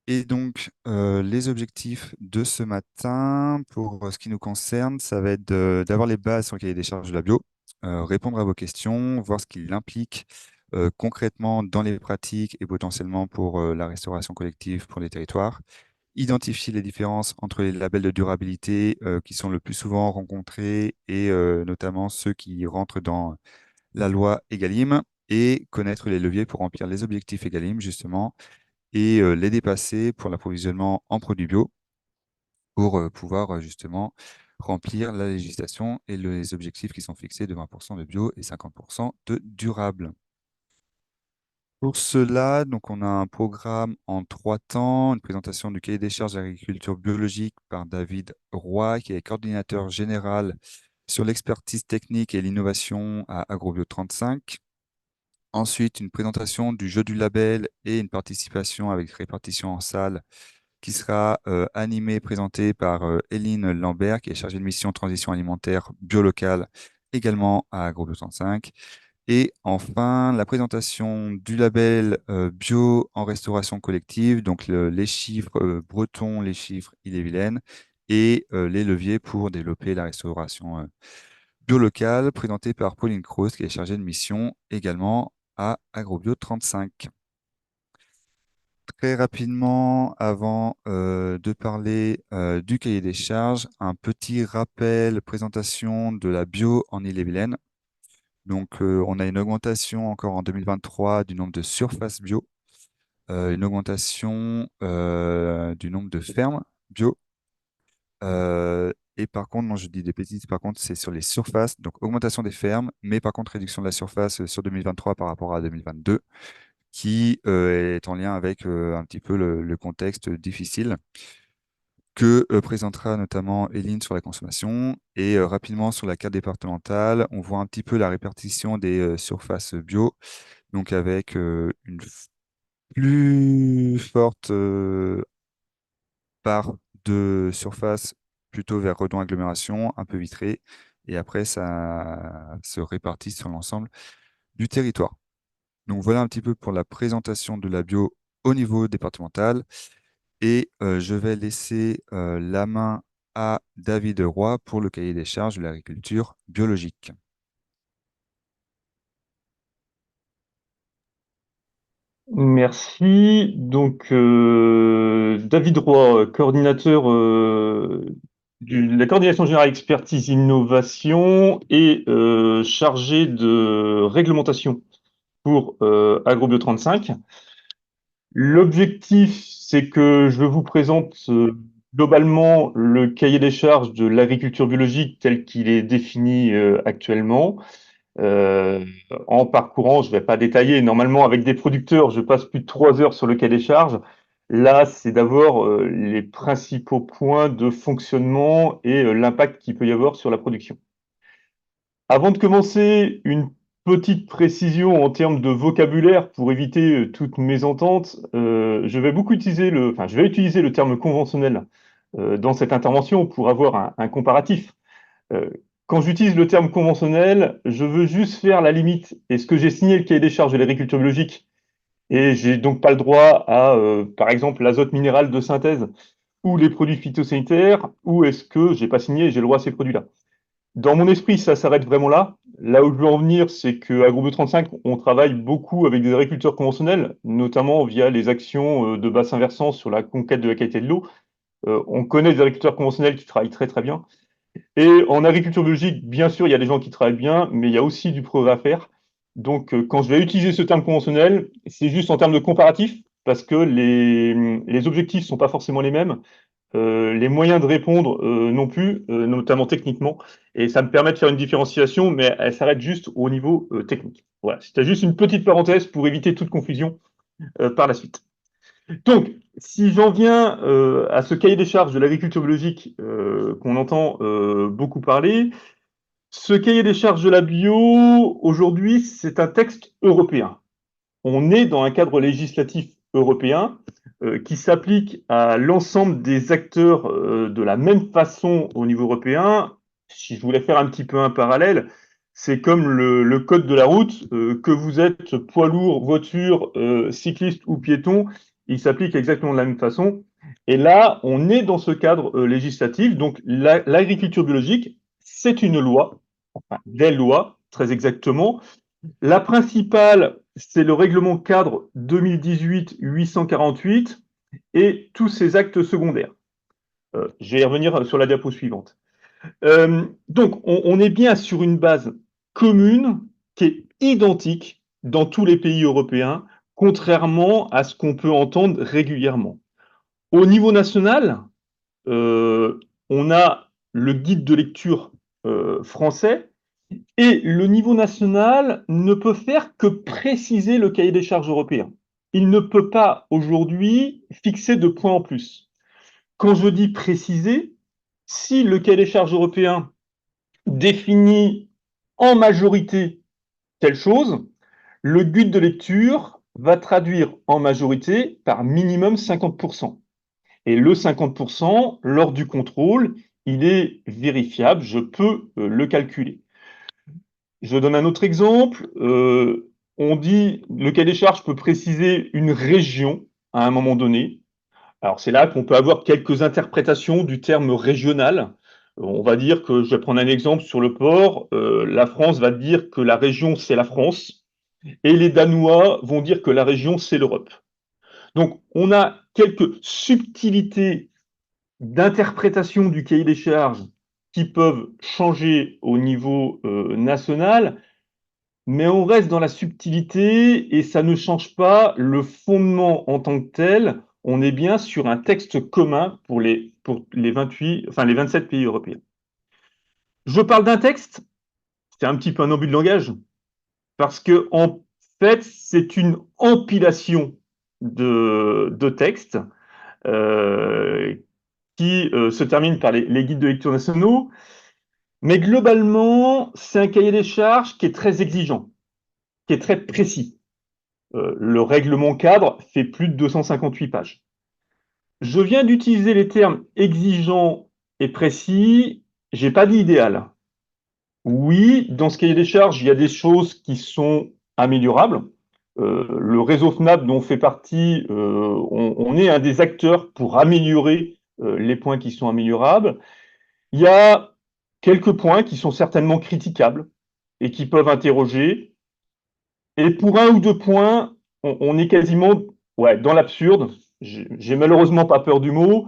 Et donc, les objectifs de ce matin, pour ce qui nous concerne, ça va être d'avoir les bases sur le cahier des charges de la bio, répondre à vos questions, voir ce qu'il implique concrètement dans les pratiques et potentiellement pour la restauration collective pour les territoires, identifier les différences entre les labels de durabilité qui sont le plus souvent rencontrés et notamment ceux qui rentrent dans la loi Egalim et connaître les leviers pour remplir les objectifs Egalim, justement, et les dépasser pour l'approvisionnement en produits bio pour pouvoir justement remplir la législation et les objectifs qui sont fixés de 20% de bio et 50% de durable. Pour cela, donc, on a un programme en 3 temps, une présentation du cahier des charges d'agriculture biologique par David Roy, qui est coordinateur général sur l'expertise technique et l'innovation à Agrobio 35. Ensuite, une présentation du jeu du label et une participation avec répartition en salle qui sera animée et présentée par Eline Lambert, qui est chargée de mission transition alimentaire biolocale, également à Agrobio 35. Et enfin, la présentation du label bio en restauration collective, donc les chiffres bretons, les chiffres ille-et-vilaine et les leviers pour développer la restauration biolocale, présenté par Pauline Croce, qui est chargée de mission également à Agrobio 35. Très rapidement, avant de parler du cahier des charges, un petit rappel, présentation de la bio en ille-et-vilaine. Donc, on a une augmentation encore en 2023 du nombre de surfaces bio, une augmentation du nombre de fermes bio. Et par contre, non, je dis des bêtises, par contre, c'est sur les surfaces, donc augmentation des fermes, mais par contre, réduction de la surface sur 2023 par rapport à 2022, qui est en lien avec un petit peu le contexte difficile que présentera notamment Eline sur la consommation. Et rapidement, sur la carte départementale, on voit un petit peu la répartition des surfaces bio, donc avec une plus forte part de surface plutôt vers Redon agglomération, un peu vitrée, et après, ça se répartit sur l'ensemble du territoire. Donc voilà un petit peu pour la présentation de la bio au niveau départemental. Et je vais laisser la main à David Roy pour le cahier des charges de l'agriculture biologique. Merci. Donc, David Roy, coordinateur de la coordination générale expertise innovation et chargé de réglementation pour Agrobio 35. L'objectif, c'est que je vous présente globalement le cahier des charges de l'agriculture biologique tel qu'il est défini actuellement. Euh, En parcourant, je ne vais pas détailler, normalement avec des producteurs, je passe plus de 3 heures sur le cahier des charges. Là, c'est d'abord les principaux points de fonctionnement et l'impact qu'il peut y avoir sur la production. Avant de commencer, une petite précision en termes de vocabulaire pour éviter toute mésentente. Je vais utiliser le terme conventionnel dans cette intervention pour avoir un comparatif. Euh, Quand j'utilise le terme conventionnel, je veux juste faire la limite. Est-ce que j'ai signé le cahier des charges de l'agriculture biologique et j'ai donc pas le droit à, par exemple, l'azote minéral de synthèse ou les produits phytosanitaires, ou est-ce que j'ai pas signé et j'ai le droit à ces produits-là? Dans mon esprit, ça s'arrête vraiment là. Là où je veux en venir, c'est qu'à Groupe 35, on travaille beaucoup avec des agriculteurs conventionnels, notamment via les actions de bassin versant sur la conquête de la qualité de l'eau. On connaît des agriculteurs conventionnels qui travaillent très très bien. Et en agriculture biologique, bien sûr, il y a des gens qui travaillent bien, mais il y a aussi du progrès à faire. Donc, quand je vais utiliser ce terme conventionnel, c'est juste en termes de comparatif, parce que les objectifs ne sont pas forcément les mêmes, les moyens de répondre non plus, notamment techniquement, et ça me permet de faire une différenciation, mais elle s'arrête juste au niveau technique. Voilà, c'était juste une petite parenthèse pour éviter toute confusion par la suite. Donc, si j'en viens à ce cahier des charges de l'agriculture biologique qu'on entend beaucoup parler, ce cahier des charges de la bio, aujourd'hui, c'est un texte européen. On est dans un cadre législatif européen qui s'applique à l'ensemble des acteurs de la même façon au niveau européen. Si je voulais faire un petit peu un parallèle, c'est comme le code de la route, que vous êtes poids lourd, voiture, cycliste ou piéton, il s'applique exactement de la même façon. Et là, on est dans ce cadre législatif. Donc, l'agriculture biologique, c'est une loi, enfin, des lois, très exactement. La principale, c'est le règlement cadre 2018-848 et tous ses actes secondaires. Je vais y revenir sur la diapo suivante. Donc, on est bien sur une base commune qui est identique dans tous les pays européens, contrairement à ce qu'on peut entendre régulièrement. Au niveau national, euh, on a le guide de lecture français et le niveau national ne peut faire que préciser le cahier des charges européen. Il ne peut pas aujourd'hui fixer de points en plus. Quand je dis préciser, si le cahier des charges européen définit en majorité telle chose, le guide de lecture va traduire en majorité par minimum 50%. Et le 50%, lors du contrôle, il est vérifiable, je peux le calculer. Je donne un autre exemple. On dit le cahier des charges peut préciser une région à un moment donné. Alors c'est là qu'on peut avoir quelques interprétations du terme régional. On va dire que, je vais prendre un exemple sur le port, la France va dire que la région c'est la France et les Danois vont dire que la région c'est l'Europe. Donc on a quelques subtilités d'interprétation du cahier des charges qui peuvent changer au niveau national, mais on reste dans la subtilité et ça ne change pas le fondement en tant que tel. On est bien sur un texte commun pour les 28, enfin les 27 pays européens. Je parle d'un texte, c'est un petit peu un abus de langage, parce que en fait, c'est une empilation de textes euh, qui se termine par les guides de lecture nationaux, mais globalement, c'est un cahier des charges qui est très exigeant, qui est très précis. Le règlement cadre fait plus de 258 pages. Je viens d'utiliser les termes exigeant et précis, j'ai pas dit idéal. Oui, dans ce cahier des charges, il y a des choses qui sont améliorables. Le réseau FNAP dont on fait partie, on est un des acteurs pour améliorer les points qui sont améliorables. Il y a quelques points qui sont certainement critiquables et qui peuvent interroger. Et pour un ou deux points, on est quasiment ouais, dans l'absurde. J'ai malheureusement pas peur du mot,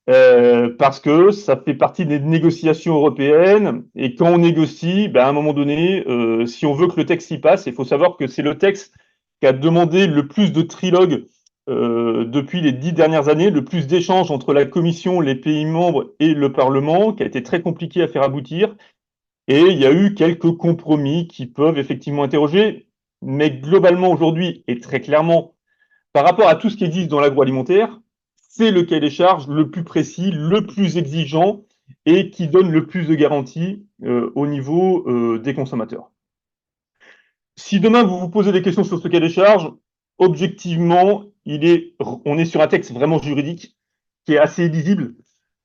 parce que ça fait partie des négociations européennes. Et quand on négocie, ben, à un moment donné, si on veut que le texte y passe, il faut savoir que c'est le texte qui a demandé le plus de trilogues depuis les 10 dernières années, le plus d'échanges entre la Commission, les pays membres et le Parlement, qui a été très compliqué à faire aboutir. Et il y a eu quelques compromis qui peuvent effectivement interroger, mais globalement aujourd'hui et très clairement, par rapport à tout ce qui existe dans l'agroalimentaire, c'est le cahier des charges le plus précis, le plus exigeant et qui donne le plus de garanties au niveau des consommateurs. Si demain vous vous posez des questions sur ce cahier des charges, objectivement, on est sur un texte vraiment juridique qui est assez lisible.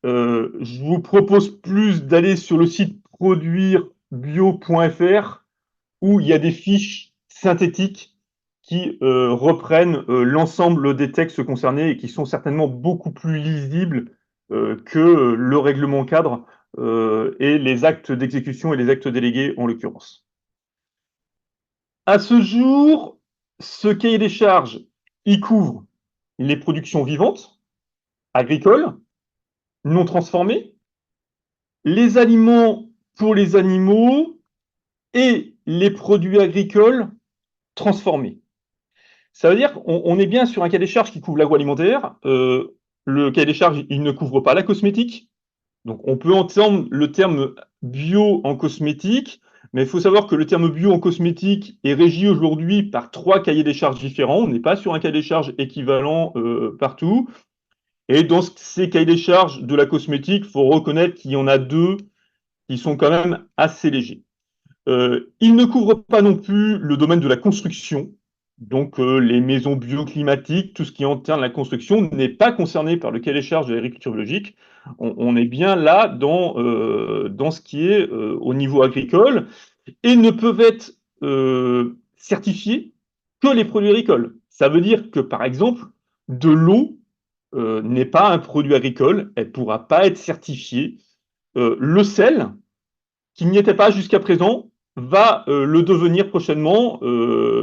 Je vous propose plus d'aller sur le site produirebio.fr où il y a des fiches synthétiques qui reprennent l'ensemble des textes concernés et qui sont certainement beaucoup plus lisibles que le règlement cadre et les actes d'exécution et les actes délégués en l'occurrence. À ce jour, ce cahier des charges, il couvre les productions vivantes, agricoles, non transformées, les aliments pour les animaux et les produits agricoles transformés. Ça veut dire qu'on est bien sur un cahier des charges qui couvre l'agroalimentaire. Le cahier des charges, il ne couvre pas la cosmétique. Donc, on peut entendre le terme bio en cosmétique, mais il faut savoir que le terme bio en cosmétique est régi aujourd'hui par 3 cahiers des charges différents. On n'est pas sur un cahier des charges équivalent partout. Et dans ces cahiers des charges de la cosmétique, il faut reconnaître qu'il y en a 2 qui sont quand même assez légers. Il ne couvre pas non plus le domaine de la construction. Donc, les maisons bioclimatiques, tout ce qui concerne la construction n'est pas concerné par le cahier des charges de l'agriculture biologique. On est bien là dans ce qui est au niveau agricole et ne peuvent être certifiés que les produits agricoles. Ça veut dire que, par exemple, de l'eau n'est pas un produit agricole, elle ne pourra pas être certifiée. Le sel, qui n'y était pas jusqu'à présent, va le devenir prochainement,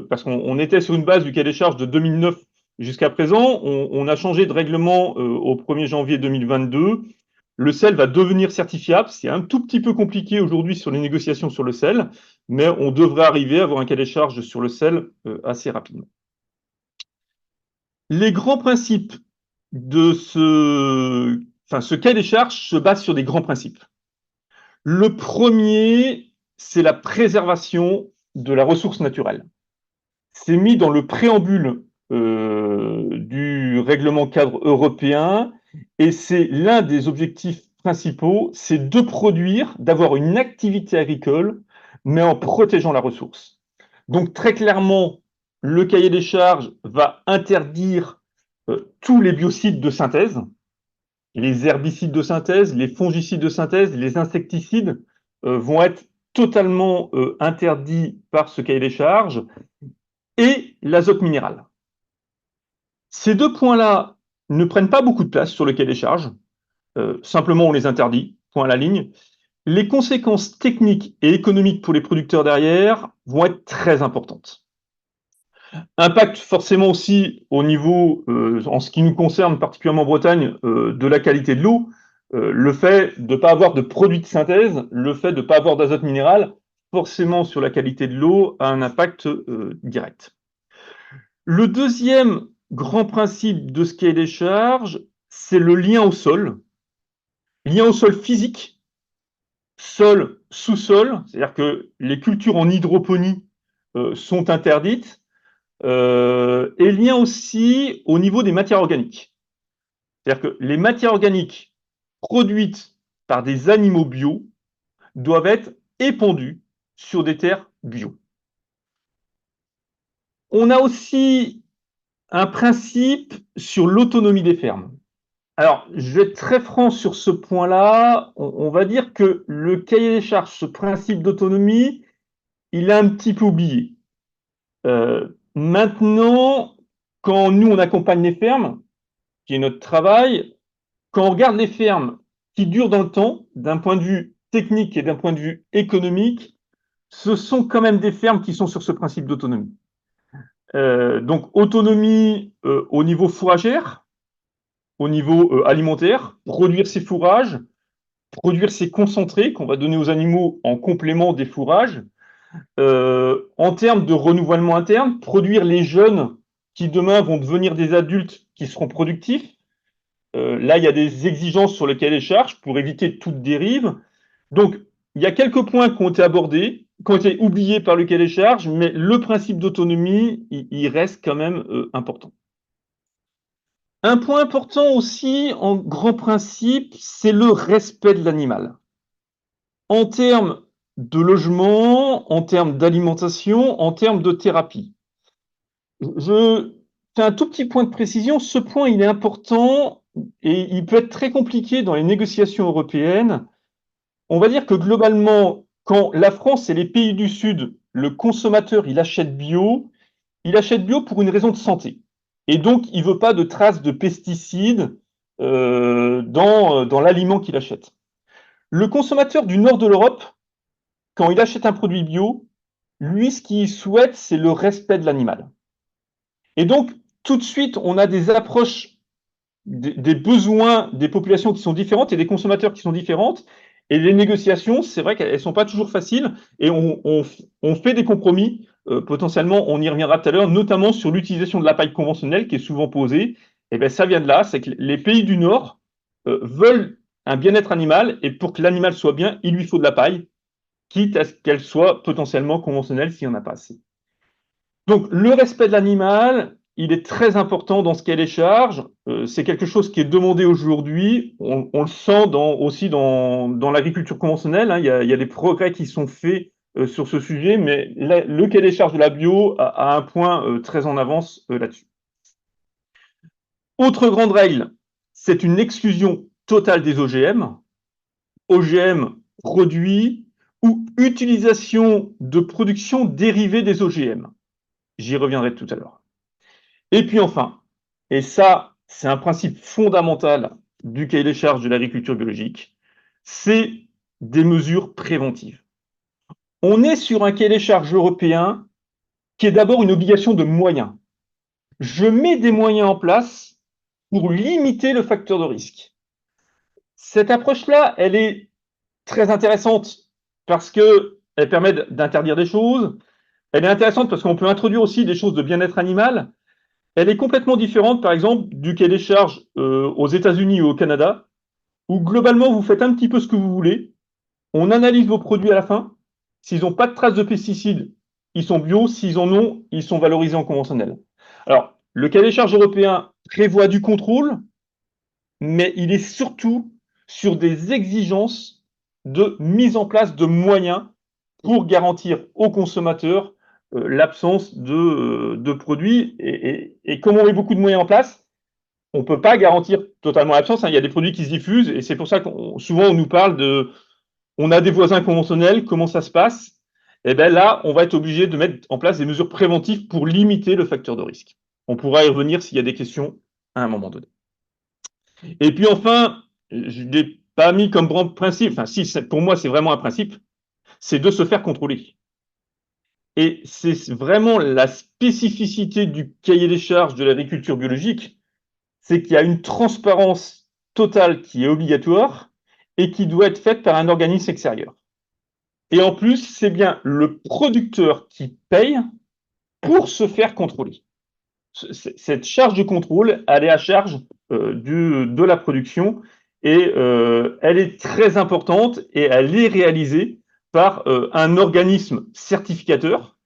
parce qu'on était sur une base du cahier des charges de 2009 jusqu'à présent. On a changé de règlement au 1er janvier 2022. Le sel va devenir certifiable. C'est un tout petit peu compliqué aujourd'hui sur les négociations sur le sel, mais on devrait arriver à avoir un cahier des charges sur le sel assez rapidement. Les grands principes de ce cahier des charges se base sur des grands principes. Le premier, c'est la préservation de la ressource naturelle. C'est mis dans le préambule du règlement cadre européen et c'est l'un des objectifs principaux, c'est de produire, d'avoir une activité agricole, mais en protégeant la ressource. Donc très clairement, le cahier des charges va interdire tous les biocides de synthèse, les herbicides de synthèse, les fongicides de synthèse, les insecticides vont être totalement interdits par ce cahier des charges, et l'azote minéral. Ces deux points-là ne prennent pas beaucoup de place sur le cahier des charges, simplement on les interdit, point à la ligne. Les conséquences techniques et économiques pour les producteurs derrière vont être très importantes. Impact forcément aussi au niveau, en ce qui nous concerne particulièrement en Bretagne, de la qualité de l'eau. Le fait de ne pas avoir de produits de synthèse, le fait de ne pas avoir d'azote minéral, forcément sur la qualité de l'eau a un impact direct. Le deuxième grand principe de ce cahier des charges, c'est le lien au sol. Lien au sol physique, sol, sous-sol, c'est-à-dire que les cultures en hydroponie sont interdites, et lien aussi au niveau des matières organiques. C'est-à-dire que les matières organiques produites par des animaux bio doivent être épandues sur des terres bio. On a aussi un principe sur l'autonomie des fermes. Alors, je vais être très franc sur ce point-là. On va dire que le cahier des charges, ce principe d'autonomie, il est un petit peu oublié. Maintenant, quand nous, on accompagne les fermes, qui est notre travail, quand on regarde les fermes qui durent dans le temps, d'un point de vue technique et d'un point de vue économique, ce sont quand même des fermes qui sont sur ce principe d'autonomie. Donc, autonomie au niveau fourragère, au niveau alimentaire, produire ses fourrages, produire ces concentrés qu'on va donner aux animaux en complément des fourrages. En termes de renouvellement interne, produire les jeunes qui demain vont devenir des adultes qui seront productifs. Là, il y a des exigences sur le cahier des charges pour éviter toute dérive. Donc, il y a quelques points qui ont été abordés, qui ont été oubliés par le cahier des charges, mais le principe d'autonomie, il reste quand même important. Un point important aussi, en grand principe, c'est le respect de l'animal. En termes de logement, en termes d'alimentation, en termes de thérapie. Je fais un tout petit point de précision. Ce point, il est important et il peut être très compliqué dans les négociations européennes. On va dire que globalement, quand la France et les pays du Sud, le consommateur, il achète bio pour une raison de santé. Et donc, il ne veut pas de traces de pesticides dans l'aliment qu'il achète. Le consommateur du nord de l'Europe, quand il achète un produit bio, lui, ce qu'il souhaite, c'est le respect de l'animal. Et donc, tout de suite, on a des approches des besoins des populations qui sont différentes et des consommateurs qui sont différentes. Et les négociations, c'est vrai qu'elles ne sont pas toujours faciles et on fait des compromis. Potentiellement, on y reviendra tout à l'heure, notamment sur l'utilisation de la paille conventionnelle qui est souvent posée. Et bien, ça vient de là, c'est que les pays du Nord veulent un bien-être animal et pour que l'animal soit bien, il lui faut de la paille, quitte à ce qu'elle soit potentiellement conventionnelle s'il n'y en a pas assez. Donc, le respect de l'animal, il est très important dans ce cahier des charges. C'est quelque chose qui est demandé aujourd'hui. On le sent aussi dans l'agriculture conventionnelle, hein. Il y a des progrès qui sont faits sur ce sujet, mais le cahier des charges de la bio a un point très en avance là-dessus. Autre grande règle, c'est une exclusion totale des OGM. OGM produits ou utilisation de production dérivée des OGM. J'y reviendrai tout à l'heure. Et puis enfin, Et ça, c'est un principe fondamental du cahier des charges de l'agriculture biologique, c'est des mesures préventives. On est sur un cahier des charges européen qui est d'abord une obligation de moyens. Je mets des moyens en place pour limiter le facteur de risque. Cette approche-là, elle est très intéressante parce qu'elle permet d'interdire des choses. Elle est intéressante parce qu'on peut introduire aussi des choses de bien-être animal. Elle est complètement différente, par exemple, du cahier des charges aux États-Unis ou au Canada, où globalement, vous faites un petit peu ce que vous voulez. On analyse vos produits à la fin. S'ils n'ont pas de traces de pesticides, ils sont bio. S'ils en ont, ils sont valorisés en conventionnel. Alors, le cahier des charges européen prévoit du contrôle, mais il est surtout sur des exigences de mise en place de moyens pour garantir aux consommateurs l'absence de produits. Et comme on met beaucoup de moyens en place, on ne peut pas garantir totalement l'absence, hein. Il y a des produits qui se diffusent et c'est pour ça qu'on souvent on nous parle de on a des voisins conventionnels, comment ça se passe? Et bien là, on va être obligé de mettre en place des mesures préventives pour limiter le facteur de risque. On pourra y revenir s'il y a des questions à un moment donné. Et puis enfin, je ne l'ai pas mis comme grand principe, enfin si, pour moi c'est vraiment un principe, c'est de se faire contrôler. Et c'est vraiment la spécificité du cahier des charges de l'agriculture biologique, c'est qu'il y a une transparence totale qui est obligatoire et qui doit être faite par un organisme extérieur. Et en plus, c'est bien le producteur qui paye pour se faire contrôler. Cette charge de contrôle, elle est à charge de la production et elle est très importante et elle est réalisée par un organisme certificateur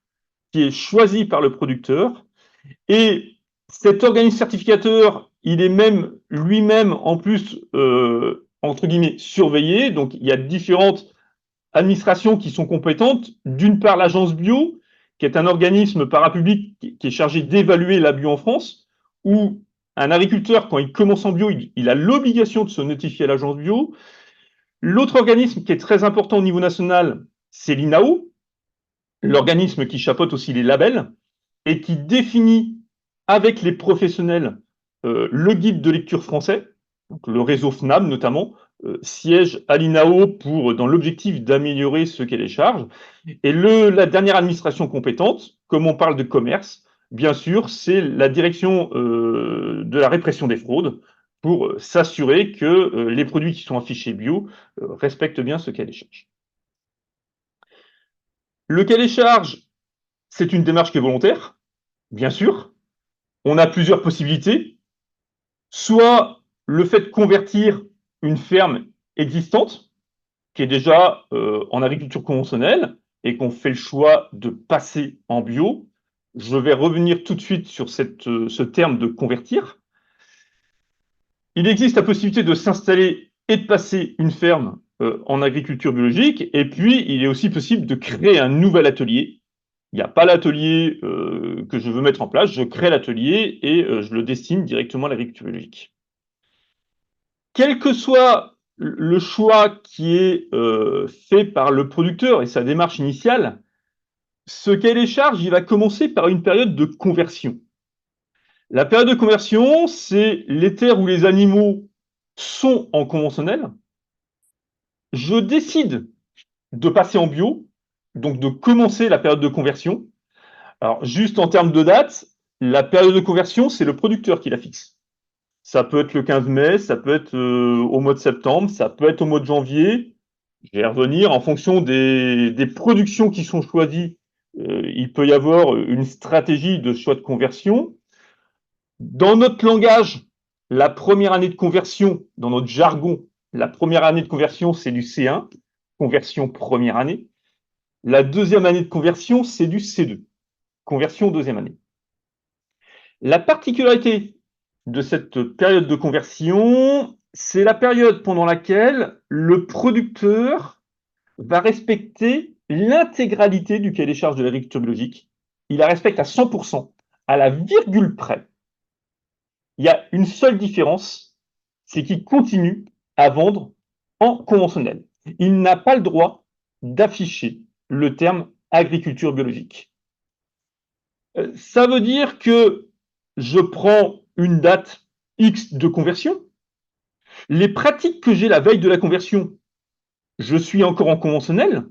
qui est choisi par le producteur. Et cet organisme certificateur, il est même lui-même en plus, entre guillemets, surveillé. Donc, il y a différentes administrations qui sont compétentes. D'une part, l'agence bio, qui est un organisme parapublic qui est chargé d'évaluer la bio en France, où un agriculteur, quand il commence en bio, il a l'obligation de se notifier à l'agence bio. L'autre organisme qui est très important au niveau national, c'est l'INAO, l'organisme qui chapeaute aussi les labels et qui définit avec les professionnels le guide de lecture français, donc le réseau FNAM notamment, siège à l'INAO dans l'objectif d'améliorer ce qu'est les charges. Et la dernière administration compétente, comme on parle de commerce, bien sûr, c'est la direction de la répression des fraudes pour s'assurer que les produits qui sont affichés bio respectent bien ce qu'est les charges. Le cahier des charges, c'est une démarche qui est volontaire, bien sûr. On a plusieurs possibilités. Soit le fait de convertir une ferme existante, qui est déjà en agriculture conventionnelle, et qu'on fait le choix de passer en bio. Je vais revenir tout de suite sur ce terme de convertir. Il existe la possibilité de s'installer et de passer une ferme en agriculture biologique, et puis il est aussi possible de créer un nouvel atelier. Il n'y a pas l'atelier que je veux mettre en place, je crée l'atelier et je le destine directement à l'agriculture biologique. Quel que soit le choix qui est fait par le producteur et sa démarche initiale, ce cahier des charges, il va commencer par une période de conversion. La période de conversion, c'est les terres où les animaux sont en conventionnel. Je décide de passer en bio, donc de commencer la période de conversion. Alors, juste en termes de date, la période de conversion, c'est le producteur qui la fixe. Ça peut être le 15 mai, ça peut être au mois de septembre, ça peut être au mois de janvier. Je vais y revenir en fonction des productions qui sont choisies. Il peut y avoir une stratégie de choix de conversion. Dans notre langage, la première année de conversion, dans notre jargon, la première année de conversion, c'est du C1, conversion première année. La deuxième année de conversion, c'est du C2, conversion deuxième année. La particularité de cette période de conversion, c'est la période pendant laquelle le producteur va respecter l'intégralité du cahier des charges de l'agriculture biologique. Il la respecte à 100%, à la virgule près. Il y a une seule différence, c'est qu'il continue à vendre en conventionnel. Il n'a pas le droit d'afficher le terme agriculture biologique. Ça veut dire que je prends une date X de conversion. Les pratiques que j'ai la veille de la conversion, je suis encore en conventionnel.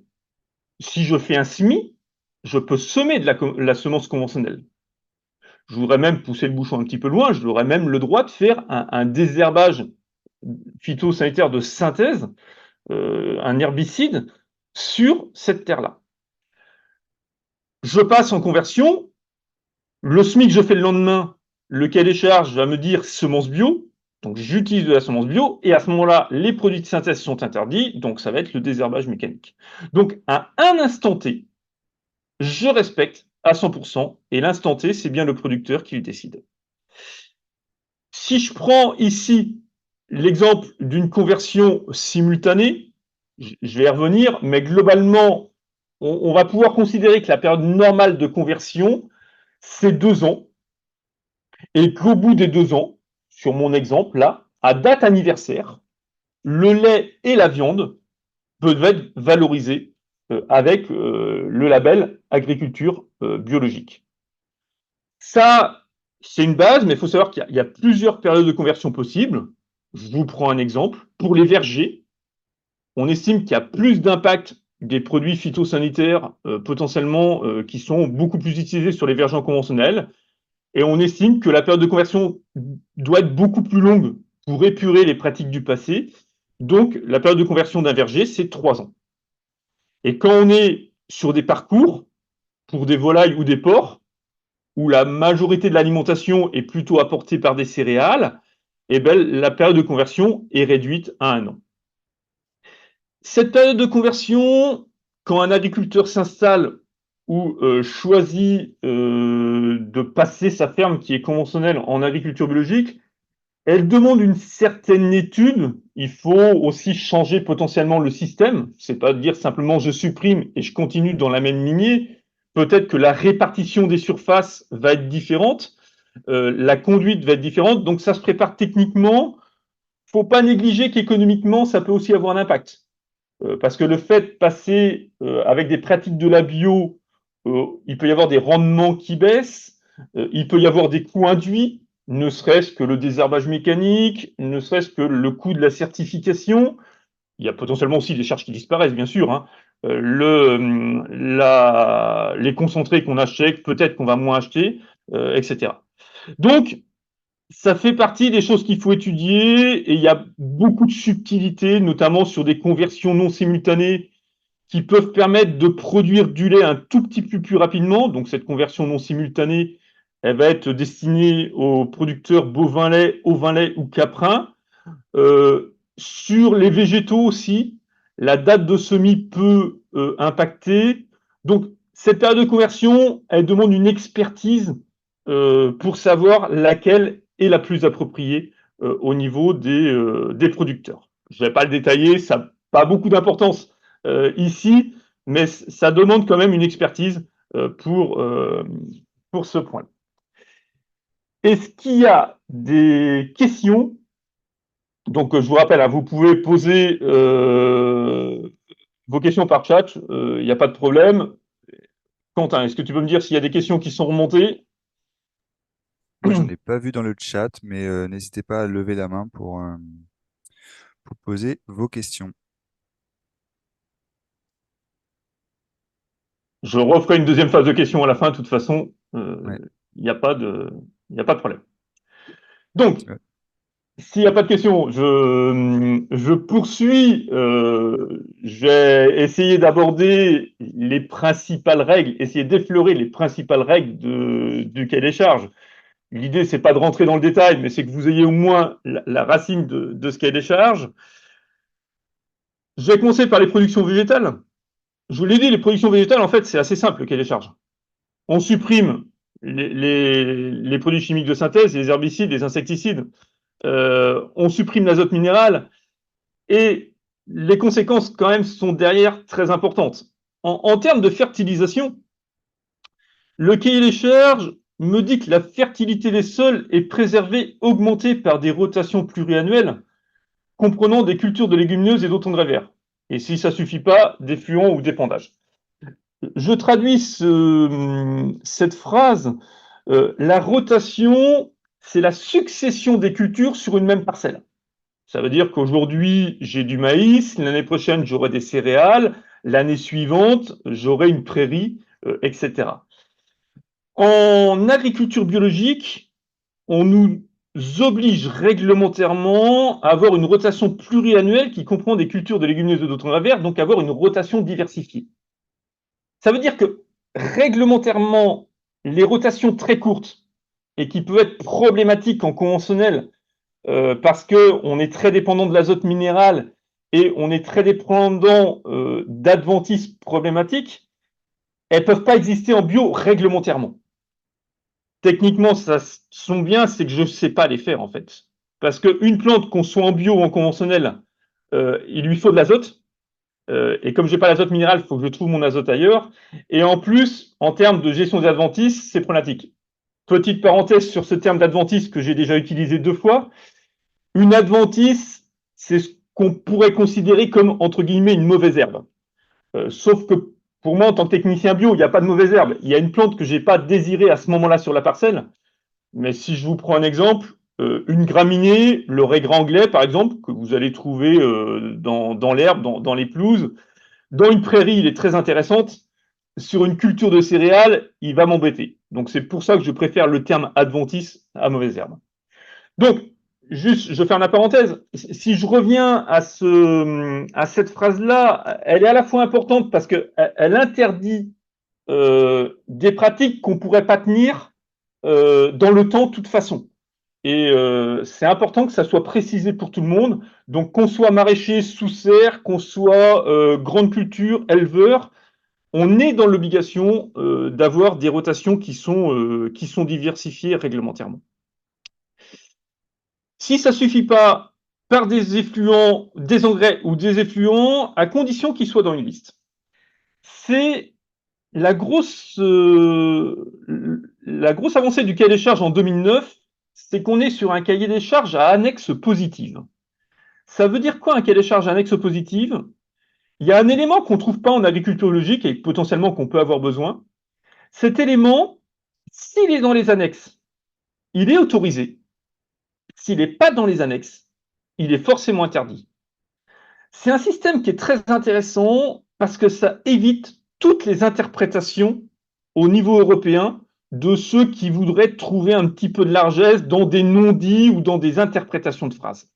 Si je fais un semis, je peux semer de la semence conventionnelle. Je voudrais même pousser le bouchon un petit peu loin, j'aurais même le droit de faire un désherbage phytosanitaire de synthèse, un herbicide, sur cette terre-là. Je passe en conversion, le SMIC que je fais le lendemain, le cahier des charges va me dire semence bio, donc j'utilise de la semence bio, et à ce moment-là, les produits de synthèse sont interdits, donc ça va être le désherbage mécanique. Donc à un instant T, je respecte à 100%, et l'instant T, c'est bien le producteur qui le décide. Si je prends ici l'exemple d'une conversion simultanée, je vais y revenir, mais globalement, on va pouvoir considérer que la période normale de conversion, c'est 2 ans, et qu'au bout des 2 ans, sur mon exemple là, à date anniversaire, le lait et la viande peuvent être valorisés avec le label agriculture biologique. Ça, c'est une base, mais il faut savoir qu'il y a plusieurs périodes de conversion possibles. Je vous prends un exemple. Pour les vergers, on estime qu'il y a plus d'impact des produits phytosanitaires potentiellement qui sont beaucoup plus utilisés sur les vergers conventionnels. Et on estime que la période de conversion doit être beaucoup plus longue pour épurer les pratiques du passé. Donc, la période de conversion d'un verger, c'est 3 ans. Et quand on est sur des parcours, pour des volailles ou des porcs, où la majorité de l'alimentation est plutôt apportée par des céréales, eh ben, la période de conversion est réduite à 1 an. Cette période de conversion, quand un agriculteur s'installe ou choisit de passer sa ferme qui est conventionnelle en agriculture biologique, elle demande une certaine étude. Il faut aussi changer potentiellement le système. C'est pas dire simplement je supprime et je continue dans la même lignée. Peut-être que la répartition des surfaces va être différente, la conduite va être différente. Donc ça se prépare techniquement. Faut pas négliger qu'économiquement ça peut aussi avoir un impact. Parce que le fait de passer avec des pratiques de la bio, il peut y avoir des rendements qui baissent, il peut y avoir des coûts induits, ne serait-ce que le désherbage mécanique, ne serait-ce que le coût de la certification. Il y a potentiellement aussi des charges qui disparaissent, bien sûr. Hein. Les concentrés qu'on achète, peut-être qu'on va moins acheter, etc. Donc, ça fait partie des choses qu'il faut étudier et il y a beaucoup de subtilités, notamment sur des conversions non simultanées qui peuvent permettre de produire du lait un tout petit peu plus rapidement. Donc, cette conversion non simultanée, elle va être destinée aux producteurs bovins lait, ovins lait ou caprins. Sur les végétaux aussi, la date de semis peut impacter. Donc, cette période de conversion, elle demande une expertise pour savoir laquelle est la plus appropriée au niveau des producteurs. Je ne vais pas le détailler, ça n'a pas beaucoup d'importance ici, mais ça demande quand même une expertise pour ce point. Est-ce qu'il y a des questions? Donc, je vous rappelle, hein, vous pouvez poser vos questions par chat, il n'y a pas de problème. Quentin, est-ce que tu peux me dire s'il y a des questions qui sont remontées? Moi, j'en ai pas vu dans le chat, mais n'hésitez pas à lever la main pour poser vos questions. Je referai une deuxième phase de questions à la fin, de toute façon, Ouais. il n'y a pas de problème. Donc, Ouais. s'il n'y a pas de questions, je poursuis. Je vais essayer d'aborder les principales règles, essayer d'effleurer les principales règles du cahier des charges. L'idée, c'est pas de rentrer dans le détail, mais c'est que vous ayez au moins la racine de ce cahier des charges. Je vais commencer par les productions végétales. Je vous l'ai dit, les productions végétales, en fait, c'est assez simple, le cahier des charges. On supprime les produits chimiques de synthèse, les herbicides, les insecticides. On supprime l'azote minéral et les conséquences, quand même, sont derrière très importantes. En termes de fertilisation, le cahier des charges me dit que la fertilité des sols est préservée, augmentée par des rotations pluriannuelles comprenant des cultures de légumineuses et d'autres engrais verts. Et si ça ne suffit pas, des fluons ou d'épandage. Je traduis cette phrase. La rotation, c'est la succession des cultures sur une même parcelle. Ça veut dire qu'aujourd'hui, j'ai du maïs, l'année prochaine, j'aurai des céréales, l'année suivante, j'aurai une prairie, etc. En agriculture biologique, on nous oblige réglementairement à avoir une rotation pluriannuelle qui comprend des cultures de légumineuses et d'autres verts, donc avoir une rotation diversifiée. Ça veut dire que réglementairement, les rotations très courtes et qui peuvent être problématiques en conventionnel parce qu'on est très dépendant de l'azote minéral et on est très dépendant d'adventices problématiques, elles ne peuvent pas exister en bio réglementairement. Techniquement, ça sont bien, c'est que je ne sais pas les faire en fait. Parce qu'une plante, qu'on soit en bio ou en conventionnel, il lui faut de l'azote. Et comme je n'ai pas l'azote minéral, il faut que je trouve mon azote ailleurs. Et en plus, en termes de gestion des adventices, c'est problématique. Petite parenthèse sur ce terme d'adventice que j'ai déjà utilisé 2 fois. Une adventice, c'est ce qu'on pourrait considérer comme, entre guillemets, une mauvaise herbe. Sauf que pour moi, en tant que technicien bio, il n'y a pas de mauvaise herbe. Il y a une plante que je n'ai pas désirée à ce moment-là sur la parcelle. Mais si je vous prends un exemple, une graminée, le raigrant anglais, par exemple, que vous allez trouver dans l'herbe, dans les pelouses, dans une prairie, il est très intéressante. Sur une culture de céréales, il va m'embêter. Donc c'est pour ça que je préfère le terme adventice à mauvaise herbe. Donc, juste, je ferme la parenthèse. Si je reviens à cette phrase-là, elle est à la fois importante parce qu'elle interdit des pratiques qu'on ne pourrait pas tenir dans le temps de toute façon. Et c'est important que ça soit précisé pour tout le monde. Donc, qu'on soit maraîcher sous serre, qu'on soit grande culture, éleveur, on est dans l'obligation d'avoir des rotations qui sont diversifiées réglementairement. Si ça ne suffit pas, par des effluents, des engrais ou des effluents, à condition qu'ils soient dans une liste. C'est la grosse avancée du cahier des charges en 2009, c'est qu'on est sur un cahier des charges à annexe positive. Ça veut dire quoi un cahier des charges à annexe positive? Il y a un élément qu'on ne trouve pas en agriculture biologique et potentiellement qu'on peut avoir besoin. Cet élément, s'il est dans les annexes, il est autorisé. S'il n'est pas dans les annexes, il est forcément interdit. C'est un système qui est très intéressant parce que ça évite toutes les interprétations au niveau européen de ceux qui voudraient trouver un petit peu de largesse dans des non-dits ou dans des interprétations de phrases.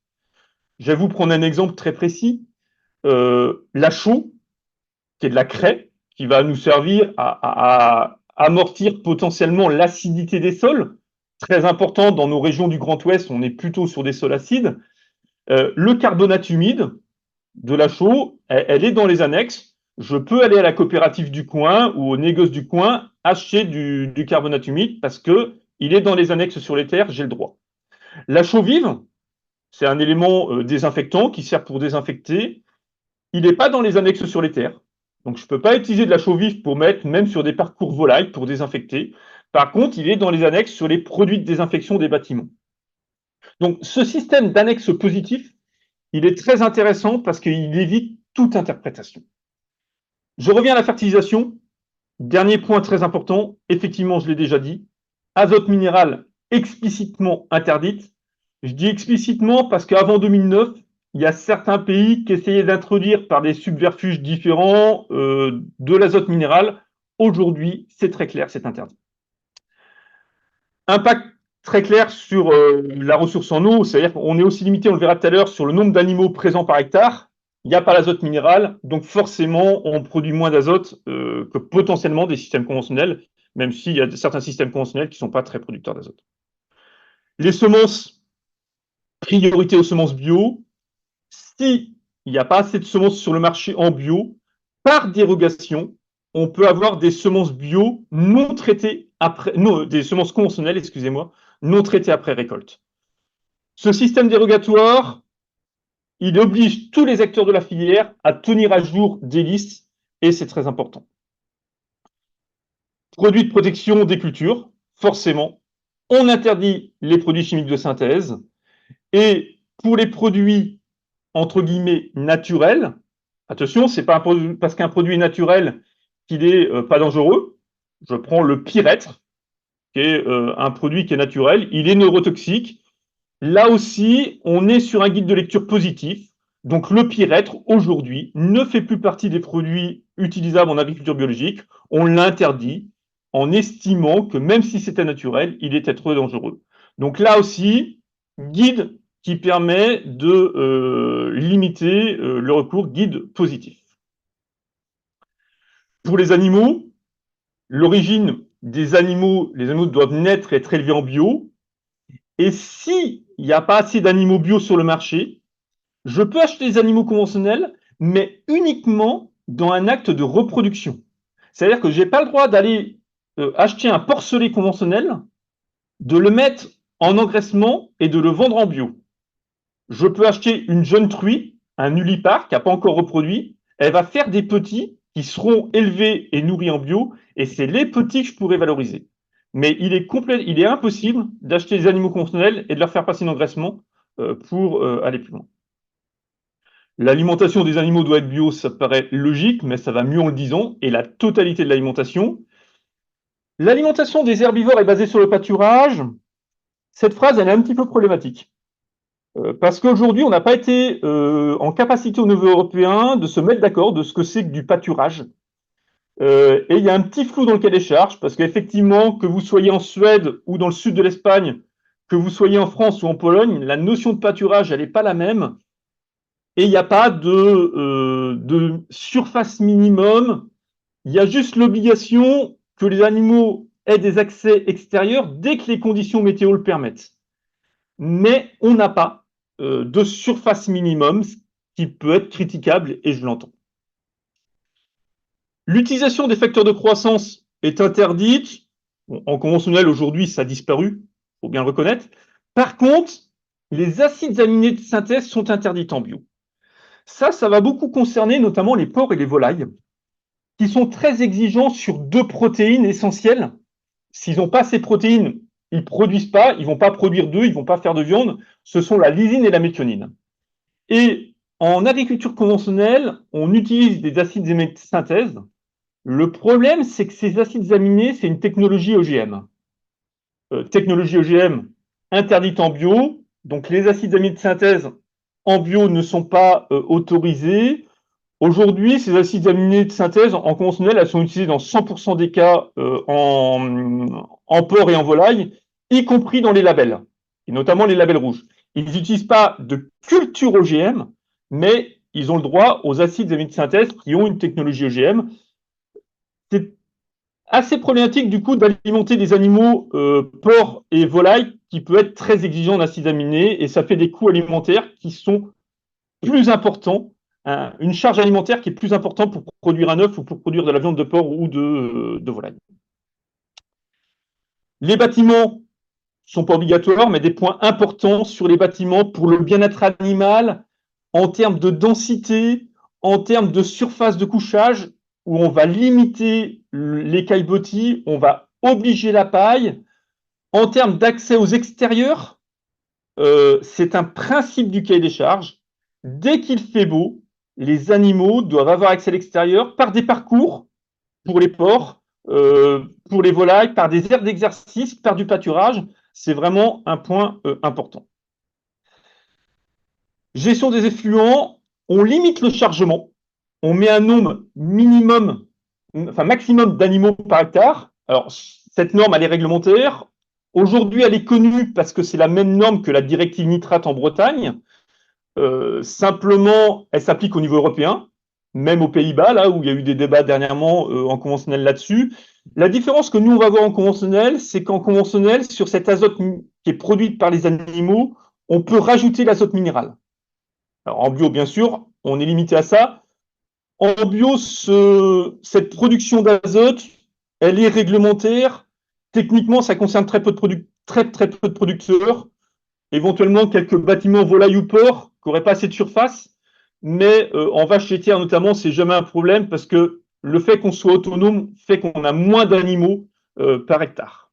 Je vais vous prendre un exemple très précis. La chaux, qui est de la craie, qui va nous servir à amortir potentiellement l'acidité des sols, très important dans nos régions du Grand Ouest, on est plutôt sur des sols acides. Le carbonate humide, de la chaux, elle est dans les annexes. Je peux aller à la coopérative du coin ou au négoce du coin acheter du carbonate humide parce qu'il est dans les annexes sur les terres, j'ai le droit. La chaux vive, c'est un élément désinfectant qui sert pour désinfecter. Il n'est pas dans les annexes sur les terres. Donc je ne peux pas utiliser de la chaux vive pour mettre même sur des parcours volailles pour désinfecter. Par contre, il est dans les annexes sur les produits de désinfection des bâtiments. Donc ce système d'annexes positif, il est très intéressant parce qu'il évite toute interprétation. Je reviens à la fertilisation. Dernier point très important, effectivement, je l'ai déjà dit, azote minéral explicitement interdite. Je dis explicitement parce qu'avant 2009, il y a certains pays qui essayaient d'introduire par des subterfuges différents de l'azote minéral. Aujourd'hui, c'est très clair, c'est interdit. Impact très clair sur la ressource en eau, c'est-à-dire qu'on est aussi limité, on le verra tout à l'heure, sur le nombre d'animaux présents par hectare. Il n'y a pas l'azote minéral, donc forcément, on produit moins d'azote que potentiellement des systèmes conventionnels, même s'il y a certains systèmes conventionnels qui ne sont pas très producteurs d'azote. Les semences, priorité aux semences bio. S'il n'y a pas assez de semences sur le marché en bio, par dérogation, on peut avoir des semences bio non traitées après, non, des semences conventionnelles, excusez-moi, non traitées après récolte. Ce système dérogatoire, il oblige tous les acteurs de la filière à tenir à jour des listes et c'est très important. Produits de protection des cultures, forcément, on interdit les produits chimiques de synthèse et pour les produits entre guillemets naturels, attention, c'est pas parce qu'un produit est naturel qu'il n'est pas dangereux. Je prends le pyrètre. qui est un produit qui est naturel, il est neurotoxique. Là aussi, on est sur un guide de lecture positif. Donc le pyrètre, aujourd'hui, ne fait plus partie des produits utilisables en agriculture biologique. On l'interdit en estimant que même si c'était naturel, il était trop dangereux. Donc là aussi, guide qui permet de limiter le recours, guide positif. Pour les animaux, l'origine des animaux, les animaux doivent naître et être élevés en bio. Et s'il n'y a pas assez d'animaux bio sur le marché, je peux acheter des animaux conventionnels, mais uniquement dans un acte de reproduction. C'est-à-dire que je n'ai pas le droit d'aller acheter un porcelet conventionnel, de le mettre en engraissement et de le vendre en bio. Je peux acheter une jeune truie, un nulipar qui n'a pas encore reproduit, elle va faire des petits qui seront élevés et nourris en bio, et c'est les petits que je pourrais valoriser. Mais il est impossible d'acheter des animaux conventionnels et de leur faire passer un engraissement pour aller plus loin. L'alimentation des animaux doit être bio, ça paraît logique, mais ça va mieux en le disant, et la totalité de l'alimentation. L'alimentation des herbivores est basée sur le pâturage. Cette phrase, elle est un petit peu problématique. Parce qu'aujourd'hui, on n'a pas été en capacité au niveau européen de se mettre d'accord de ce que c'est que du pâturage. Et il y a un petit flou dans le cahier des charges, parce qu'effectivement, que vous soyez en Suède ou dans le sud de l'Espagne, que vous soyez en France ou en Pologne, la notion de pâturage, elle n'est pas la même. Et il n'y a pas de surface minimum. Il y a juste l'obligation que les animaux aient des accès extérieurs dès que les conditions météo le permettent. Mais on n'a pas de surface minimum, ce qui peut être critiquable, et je l'entends. L'utilisation des facteurs de croissance est interdite. Bon, en conventionnel, aujourd'hui, ça a disparu, il faut bien le reconnaître. Par contre, les acides aminés de synthèse sont interdits en bio. Ça va beaucoup concerner notamment les porcs et les volailles, qui sont très exigeants sur deux protéines essentielles. S'ils n'ont pas ces protéines, ils ne produisent pas, ils ne vont pas produire d'œufs, ils ne vont pas faire de viande. Ce sont la lysine et la méthionine. Et en agriculture conventionnelle, on utilise des acides aminés de synthèse. Le problème, c'est que ces acides aminés, c'est une technologie OGM. Technologie OGM interdite en bio. Donc les acides aminés de synthèse en bio ne sont pas autorisés. Aujourd'hui, ces acides aminés de synthèse en conventionnel, elles sont utilisées dans 100% des cas en porc et en volaille, y compris dans les labels, et notamment les labels rouges. Ils n'utilisent pas de culture OGM, mais ils ont le droit aux acides aminés de synthèse qui ont une technologie OGM. C'est assez problématique du coup d'alimenter des animaux porcs et volailles qui peut être très exigeant en acides aminés, et ça fait des coûts alimentaires qui sont plus importants, une charge alimentaire qui est plus importante pour produire un œuf ou pour produire de la viande de porc ou de volaille. Les bâtiments ne sont pas obligatoires, mais des points importants sur les bâtiments pour le bien-être animal, en termes de densité, en termes de surface de couchage, où on va limiter les caillebotis, on va obliger la paille. En termes d'accès aux extérieurs, c'est un principe du cahier des charges. Dès qu'il fait beau, les animaux doivent avoir accès à l'extérieur par des parcours pour les porcs, pour les volailles, par des aires d'exercice, par du pâturage. C'est vraiment un point important. Gestion des effluents, on limite le chargement. On met un nombre minimum, enfin maximum d'animaux par hectare. Alors, cette norme, elle est réglementaire. Aujourd'hui, elle est connue parce que c'est la même norme que la directive nitrate en Bretagne. Simplement, elle s'applique au niveau européen, même aux Pays-Bas, là où il y a eu des débats dernièrement en conventionnel là-dessus. La différence que nous, on va voir en conventionnel, c'est qu'en conventionnel, sur cet azote qui est produit par les animaux, on peut rajouter l'azote minéral. Alors, en bio, bien sûr, on est limité à ça. En bio, cette production d'azote, elle est réglementaire. Techniquement, ça concerne très peu de producteurs, éventuellement quelques bâtiments volailles ou porcs qui n'auraient pas assez de surface. Mais en vache laitière, notamment, c'est jamais un problème parce que le fait qu'on soit autonome fait qu'on a moins d'animaux par hectare.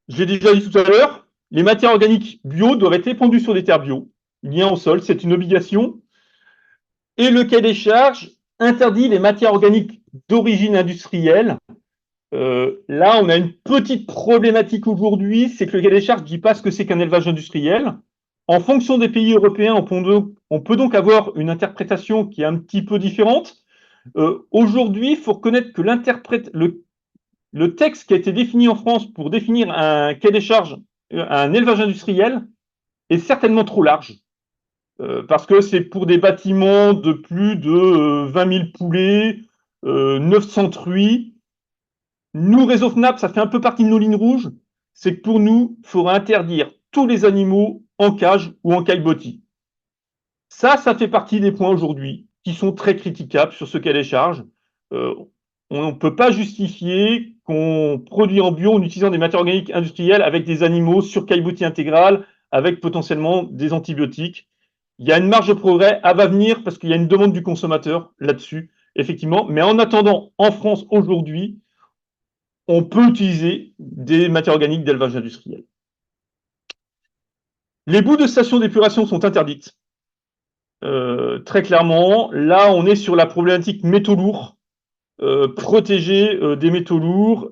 Je l'ai déjà dit tout à l'heure, les matières organiques bio doivent être épandues sur des terres bio, liées au sol, c'est une obligation. Et le cahier des charges interdit les matières organiques d'origine industrielle Là, on a une petite problématique aujourd'hui, c'est que le cahier des charges ne dit pas ce que c'est qu'un élevage industriel. En fonction des pays européens, on peut donc avoir une interprétation qui est un petit peu différente. Aujourd'hui, il faut reconnaître que le texte qui a été défini en France pour définir un cahier des charges, un élevage industriel, est certainement trop large. Parce que c'est pour des bâtiments de plus de 20 000 poulets, 900 truies. Nous, réseau FNAP, ça fait un peu partie de nos lignes rouges. C'est que pour nous, il faudra interdire tous les animaux en cage ou en caillebotis. Ça fait partie des points aujourd'hui qui sont très critiquables sur ce cahier des charges. On ne peut pas justifier qu'on produit en bio en utilisant des matières organiques industrielles avec des animaux sur caillebotis intégral, avec potentiellement des antibiotiques. Il y a une marge de progrès à venir parce qu'il y a une demande du consommateur là-dessus, effectivement. Mais en attendant, en France aujourd'hui, on peut utiliser des matières organiques d'élevage industriel. Les boues de station d'épuration sont interdites. Très clairement, là, on est sur la problématique métaux lourds, protéger des métaux lourds,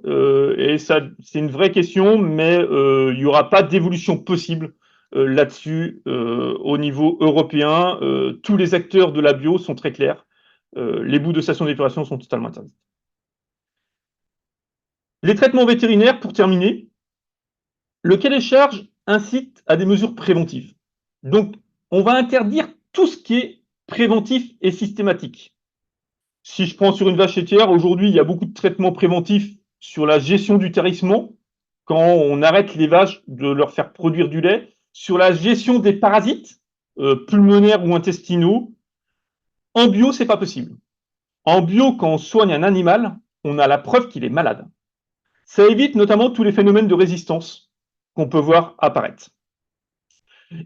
et ça, c'est une vraie question, mais il n'y aura pas d'évolution possible là-dessus au niveau européen. Tous les acteurs de la bio sont très clairs. Les boues de station d'épuration sont totalement interdites. Les traitements vétérinaires, pour terminer, le cahier des charges incite à des mesures préventives. Donc, on va interdire tout ce qui est préventif et systématique. Si je prends sur une vache laitière, aujourd'hui, il y a beaucoup de traitements préventifs sur la gestion du tarissement, quand on arrête les vaches de leur faire produire du lait, sur la gestion des parasites pulmonaires ou intestinaux. En bio, c'est pas possible. En bio, quand on soigne un animal, on a la preuve qu'il est malade. Ça évite notamment tous les phénomènes de résistance qu'on peut voir apparaître.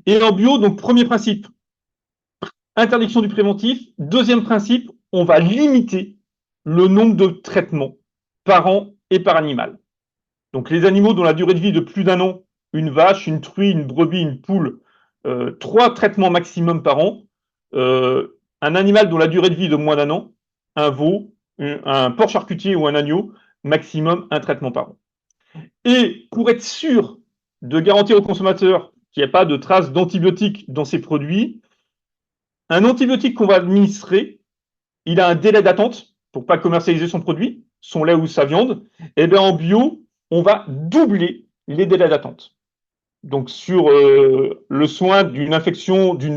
Et en bio, donc premier principe, interdiction du préventif. Deuxième principe, on va limiter le nombre de traitements par an et par animal. Donc les animaux dont la durée de vie est de plus d'un an, une vache, une truie, une brebis, une poule, 3 traitements maximum par an. Un animal dont la durée de vie est de moins d'un an, un veau, un porc charcutier ou un agneau, maximum un traitement par an. Et pour être sûr de garantir au consommateur qu'il n'y a pas de traces d'antibiotiques dans ces produits, un antibiotique qu'on va administrer, il a un délai d'attente pour ne pas commercialiser son produit, son lait ou sa viande. Et bien en bio, on va doubler les délais d'attente. Donc sur le soin d'une infection de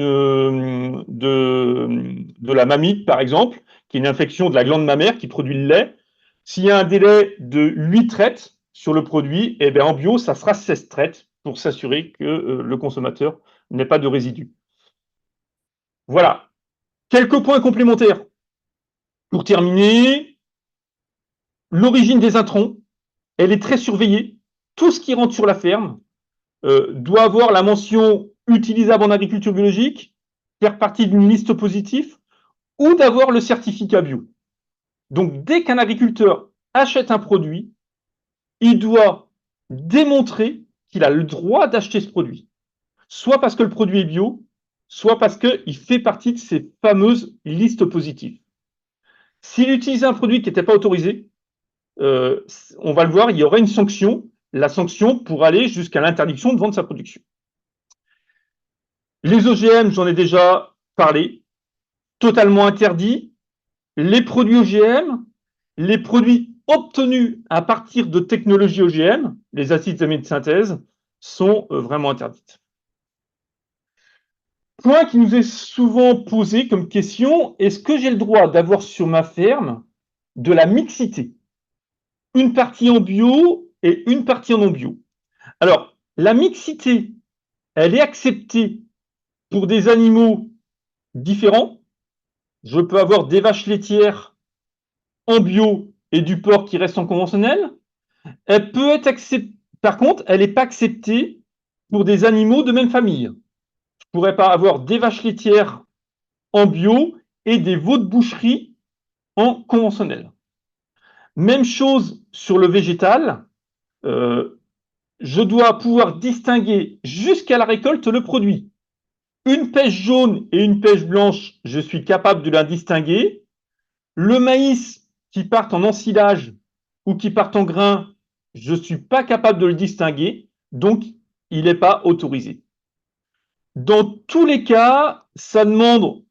la mamite, par exemple, qui est une infection de la glande mammaire qui produit le lait, s'il y a un délai de 8 traites sur le produit, et bien en bio, ça sera 16 traites pour s'assurer que le consommateur n'ait pas de résidus. Voilà. Quelques points complémentaires. Pour terminer, l'origine des introns, elle est très surveillée. Tout ce qui rentre sur la ferme doit avoir la mention utilisable en agriculture biologique, faire partie d'une liste positive ou d'avoir le certificat bio. Donc, dès qu'un agriculteur achète un produit, il doit démontrer qu'il a le droit d'acheter ce produit, soit parce que le produit est bio, soit parce qu'il fait partie de ces fameuses listes positives. S'il utilisait un produit qui n'était pas autorisé, on va le voir, il y aurait une sanction. La sanction pour aller jusqu'à l'interdiction de vendre sa production. Les OGM, j'en ai déjà parlé, totalement interdits. Les produits OGM, les produits obtenus à partir de technologies OGM, les acides aminés de synthèse, sont vraiment interdits. Point qui nous est souvent posé comme question, est-ce que j'ai le droit d'avoir sur ma ferme de la mixité? Une partie en bio et une partie en non bio. Alors, la mixité, elle est acceptée pour des animaux différents. Je peux avoir des vaches laitières en bio et du porc qui reste en conventionnel. Elle peut être acceptée. Par contre, elle n'est pas acceptée pour des animaux de même famille. Je ne pourrais pas avoir des vaches laitières en bio et des veaux de boucherie en conventionnel. Même chose sur le végétal. Je dois pouvoir distinguer jusqu'à la récolte le produit. Une pêche jaune et une pêche blanche, je suis capable de la distinguer. Le maïs qui part en ensilage, ou qui partent en grain, je ne suis pas capable de le distinguer, donc il n'est pas autorisé. Dans tous les cas, ça demande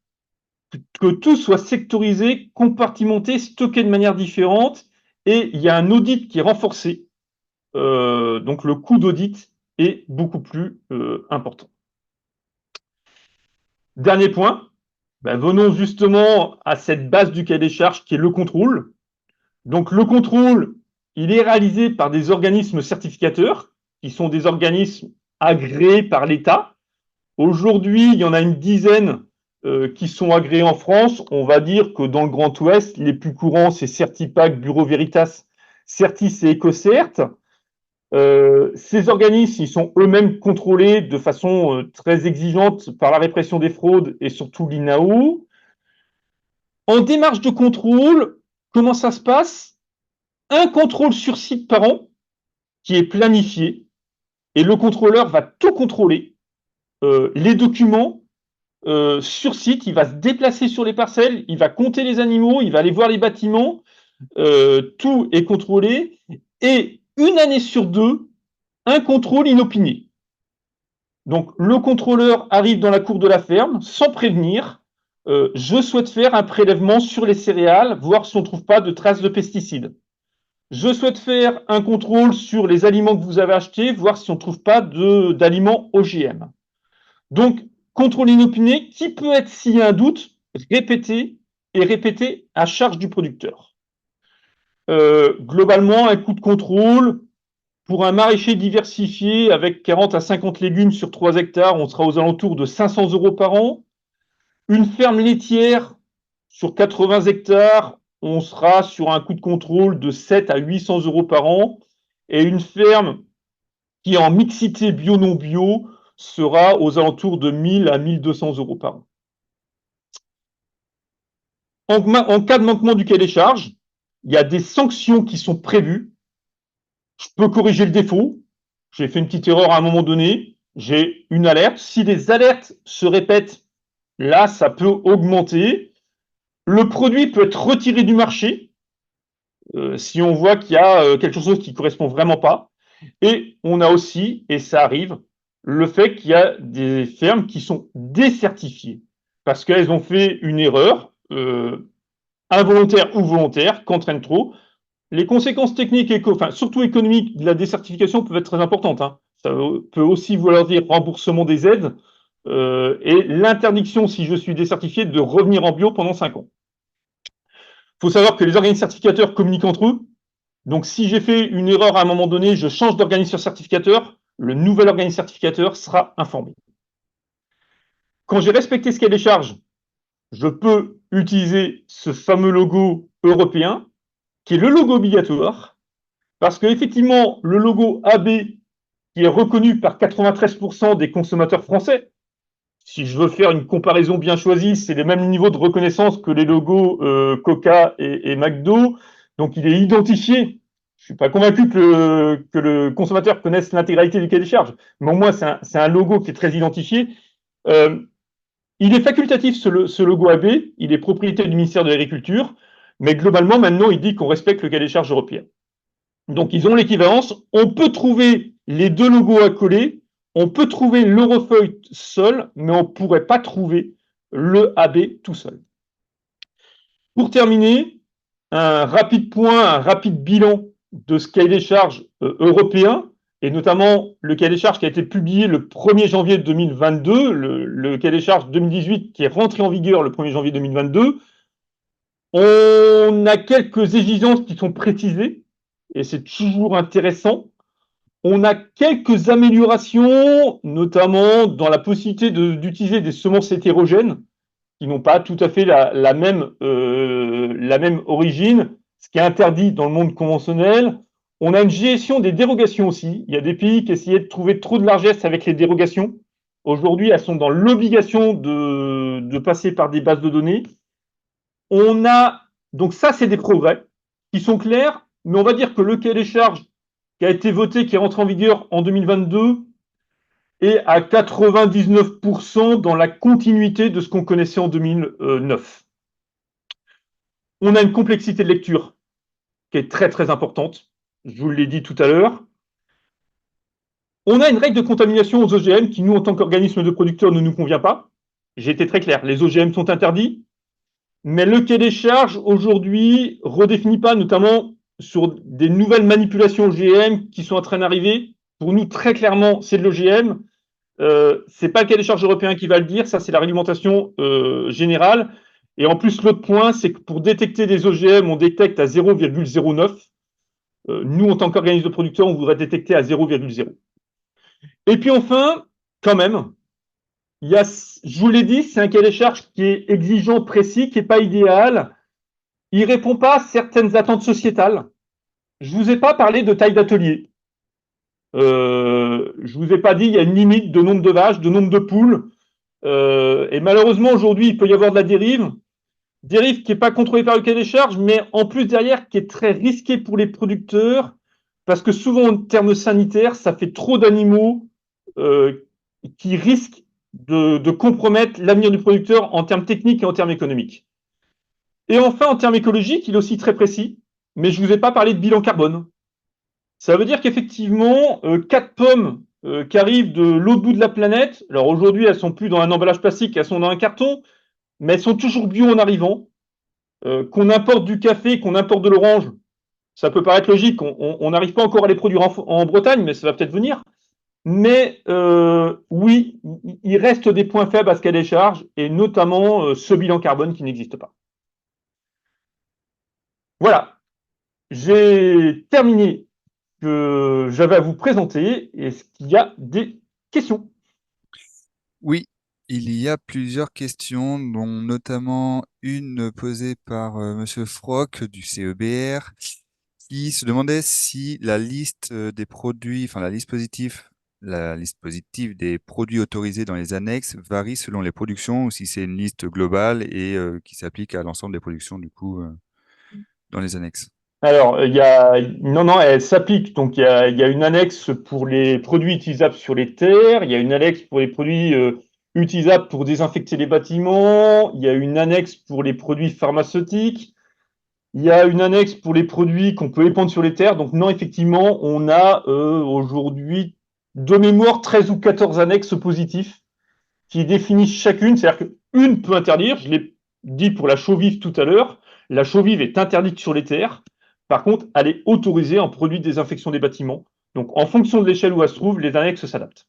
que tout soit sectorisé, compartimenté, stocké de manière différente, et il y a un audit qui est renforcé. Donc le coût d'audit est beaucoup plus important. Dernier point, ben, venons justement à cette base du cahier des charges qui est le contrôle. Donc le contrôle, il est réalisé par des organismes certificateurs, qui sont des organismes agréés par l'État. Aujourd'hui, il y en a une dizaine qui sont agréés en France. On va dire que dans le Grand Ouest, les plus courants, c'est Certipac, Bureau Veritas, Certis et EcoCert. Ces organismes, ils sont eux-mêmes contrôlés de façon très exigeante par la répression des fraudes et surtout l'INAO. En démarche de contrôle, comment ça se passe? Un contrôle sur site par an qui est planifié et le contrôleur va tout contrôler. Les documents sur site, il va se déplacer sur les parcelles, il va compter les animaux, il va aller voir les bâtiments, tout est contrôlé et une année sur deux, un contrôle inopiné. Donc le contrôleur arrive dans la cour de la ferme sans prévenir. Je souhaite faire un prélèvement sur les céréales, voir si on ne trouve pas de traces de pesticides. Je souhaite faire un contrôle sur les aliments que vous avez achetés, voir si on ne trouve pas d'aliments OGM. Donc, contrôle inopiné qui peut être, s'il y a un doute, répété et répété à charge du producteur. Globalement, un coût de contrôle, pour un maraîcher diversifié avec 40 à 50 légumes sur 3 hectares, on sera aux alentours de 500 euros par an. Une ferme laitière sur 80 hectares, on sera sur un coût de contrôle de 7 à 800 euros par an. Et une ferme qui est en mixité bio-non bio sera aux alentours de 1000 à 1200 euros par an. En cas de manquement du cahier des charges, il y a des sanctions qui sont prévues. Je peux corriger le défaut. J'ai fait une petite erreur à un moment donné. J'ai une alerte. Si les alertes se répètent, là, ça peut augmenter. Le produit peut être retiré du marché si on voit qu'il y a quelque chose qui ne correspond vraiment pas. Et on a aussi, et ça arrive, le fait qu'il y a des fermes qui sont décertifiées parce qu'elles ont fait une erreur involontaire ou volontaire, qu'entraîne trop. Les conséquences techniques, enfin, surtout économiques de la décertification peuvent être très importantes. Hein. Ça peut aussi vouloir dire remboursement des aides et l'interdiction, si je suis décertifié, de revenir en bio pendant 5 ans. Il faut savoir que les organismes certificateurs communiquent entre eux. Donc, si j'ai fait une erreur à un moment donné, je change d'organisme certificateur, le nouvel organisme certificateur sera informé. Quand j'ai respecté ce cahier des charges, je peux utiliser ce fameux logo européen, qui est le logo obligatoire, parce qu'effectivement, le logo AB, qui est reconnu par 93% des consommateurs français, si je veux faire une comparaison bien choisie, c'est les mêmes niveaux de reconnaissance que les logos Coca et McDo, donc il est identifié. Je ne suis pas convaincu que le consommateur connaisse l'intégralité du cahier des charges, mais au moins c'est un logo qui est très identifié. Il est facultatif ce logo AB, il est propriété du ministère de l'Agriculture, mais globalement maintenant il dit qu'on respecte le cahier des charges européen. Donc ils ont l'équivalence, on peut trouver les deux logos à coller, on peut trouver l'Eurofeuille seul, mais on ne pourrait pas trouver le AB tout seul. Pour terminer, un rapide point, un rapide bilan de ce cahier des charges européen, et notamment le cahier des charges qui a été publié le 1er janvier 2022, le cahier des charges 2018 qui est rentré en vigueur le 1er janvier 2022. On a quelques exigences qui sont précisées, et c'est toujours intéressant. On a quelques améliorations, notamment dans la possibilité d'utiliser des semences hétérogènes qui n'ont pas tout à fait la même origine, ce qui est interdit dans le monde conventionnel. On a une gestion des dérogations aussi. Il y a des pays qui essayaient de trouver trop de largesse avec les dérogations. Aujourd'hui, elles sont dans l'obligation de passer par des bases de données. Donc ça, c'est des progrès qui sont clairs, mais on va dire que le cahier des charges qui a été voté, qui est rentré en vigueur en 2022, est à 99% dans la continuité de ce qu'on connaissait en 2009. On a une complexité de lecture qui est très très importante. Je vous l'ai dit tout à l'heure. On a une règle de contamination aux OGM qui, nous, en tant qu'organisme de producteurs, ne nous convient pas. J'ai été très clair, les OGM sont interdits, mais le cahier des charges, aujourd'hui, redéfinit pas, notamment sur des nouvelles manipulations OGM qui sont en train d'arriver. Pour nous, très clairement, c'est de l'OGM. C'est pas le cahier des charges européen qui va le dire, ça c'est la réglementation générale. Et en plus, l'autre point, c'est que pour détecter des OGM, on détecte à 0,09. Nous, en tant qu'organisme de producteurs, on voudrait détecter à 0,0. Et puis enfin, quand même, je vous l'ai dit, c'est un cahier des charges qui est exigeant, précis, qui n'est pas idéal. Il ne répond pas à certaines attentes sociétales. Je ne vous ai pas parlé de taille d'atelier. Je ne vous ai pas dit qu'il y a une limite de nombre de vaches, de nombre de poules. Et malheureusement, aujourd'hui, il peut y avoir de la dérive. Dérive qui n'est pas contrôlée par le cahier des charges, mais en plus derrière, qui est très risquée pour les producteurs, parce que souvent, en termes sanitaires, ça fait trop d'animaux qui risquent de compromettre l'avenir du producteur en termes techniques et en termes économiques. Et enfin, en termes écologiques, il est aussi très précis, mais je ne vous ai pas parlé de bilan carbone. Ça veut dire qu'effectivement, 4 pommes qui arrivent de l'autre bout de la planète, alors aujourd'hui, elles sont plus dans un emballage plastique, elles sont dans un carton, mais elles sont toujours bio en arrivant. Qu'on importe du café, qu'on importe de l'orange, ça peut paraître logique, on n'arrive pas encore à les produire en Bretagne, mais ça va peut-être venir. Mais oui, il reste des points faibles à ce cahier des charges, et notamment ce bilan carbone qui n'existe pas. Voilà, j'ai terminé ce que j'avais à vous présenter. Est-ce qu'il y a des questions? Oui, il y a plusieurs questions, dont notamment une posée par Monsieur Frock du CEBR, qui se demandait si la liste des produits, enfin la liste positive des produits autorisés dans les annexes varie selon les productions ou si c'est une liste globale et qui s'applique à l'ensemble des productions du coup dans les annexes. Alors, non, non, elle s'applique. Donc, il y a une annexe pour les produits utilisables sur les terres. Il y a une annexe pour les produits utilisables pour désinfecter les bâtiments. Il y a une annexe pour les produits pharmaceutiques. Il y a une annexe pour les produits qu'on peut épandre sur les terres. Donc, non, effectivement, on a aujourd'hui, de mémoire, 13 ou 14 annexes positives qui définissent chacune. C'est-à-dire qu'une peut interdire. Je l'ai dit pour la chaux vive tout à l'heure. La chaux vive est interdite sur les terres. Par contre, elle est autorisée en produit de désinfection des bâtiments. Donc, en fonction de l'échelle où elle se trouve, les annexes s'adaptent.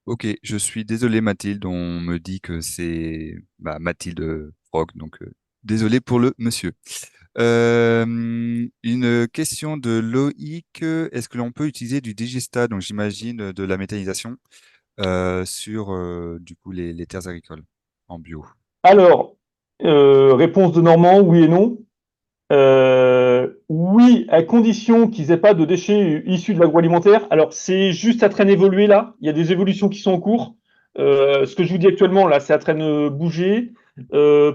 Ok, je suis désolé Mathilde, on me dit que c'est Mathilde Frock, donc désolé pour le monsieur. Une question de Loïc, est-ce que l'on peut utiliser du digestat, donc j'imagine de la méthanisation, sur du coup les terres agricoles en bio? Alors, réponse de Normand, oui et non. Oui, à condition qu'ils n'aient pas de déchets issus de l'agroalimentaire. Alors, c'est juste à train d'évoluer là. Il y a des évolutions qui sont en cours. Ce que je vous dis actuellement, là, c'est à train de bouger.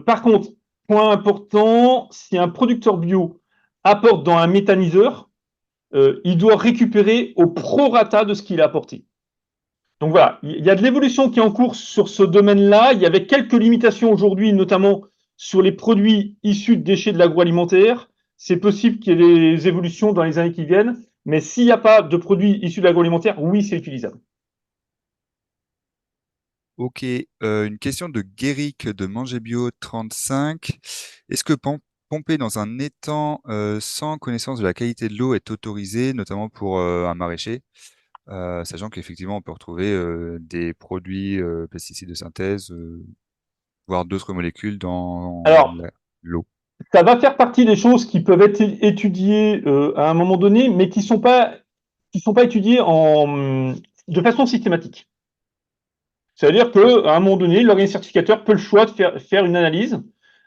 Par contre, point important, si un producteur bio apporte dans un méthaniseur, il doit récupérer au prorata de ce qu'il a apporté. Donc voilà, il y a de l'évolution qui est en cours sur ce domaine-là. Il y avait quelques limitations aujourd'hui, notamment sur les produits issus de déchets de l'agroalimentaire. C'est possible qu'il y ait des évolutions dans les années qui viennent, mais s'il n'y a pas de produits issus de l'agroalimentaire, oui, c'est utilisable. Ok, une question de Guéric de Manger Bio 35. Est-ce que pomper dans un étang sans connaissance de la qualité de l'eau est autorisé, notamment pour un maraîcher? Sachant qu'effectivement, on peut retrouver des produits pesticides de synthèse, voire d'autres molécules dans Alors, l'eau. ça va faire partie des choses qui peuvent être étudiées à un moment donné, mais qui sont pas étudiées de façon systématique. C'est-à-dire qu'à un moment donné, l'organisme certificateur peut le choix de faire une analyse.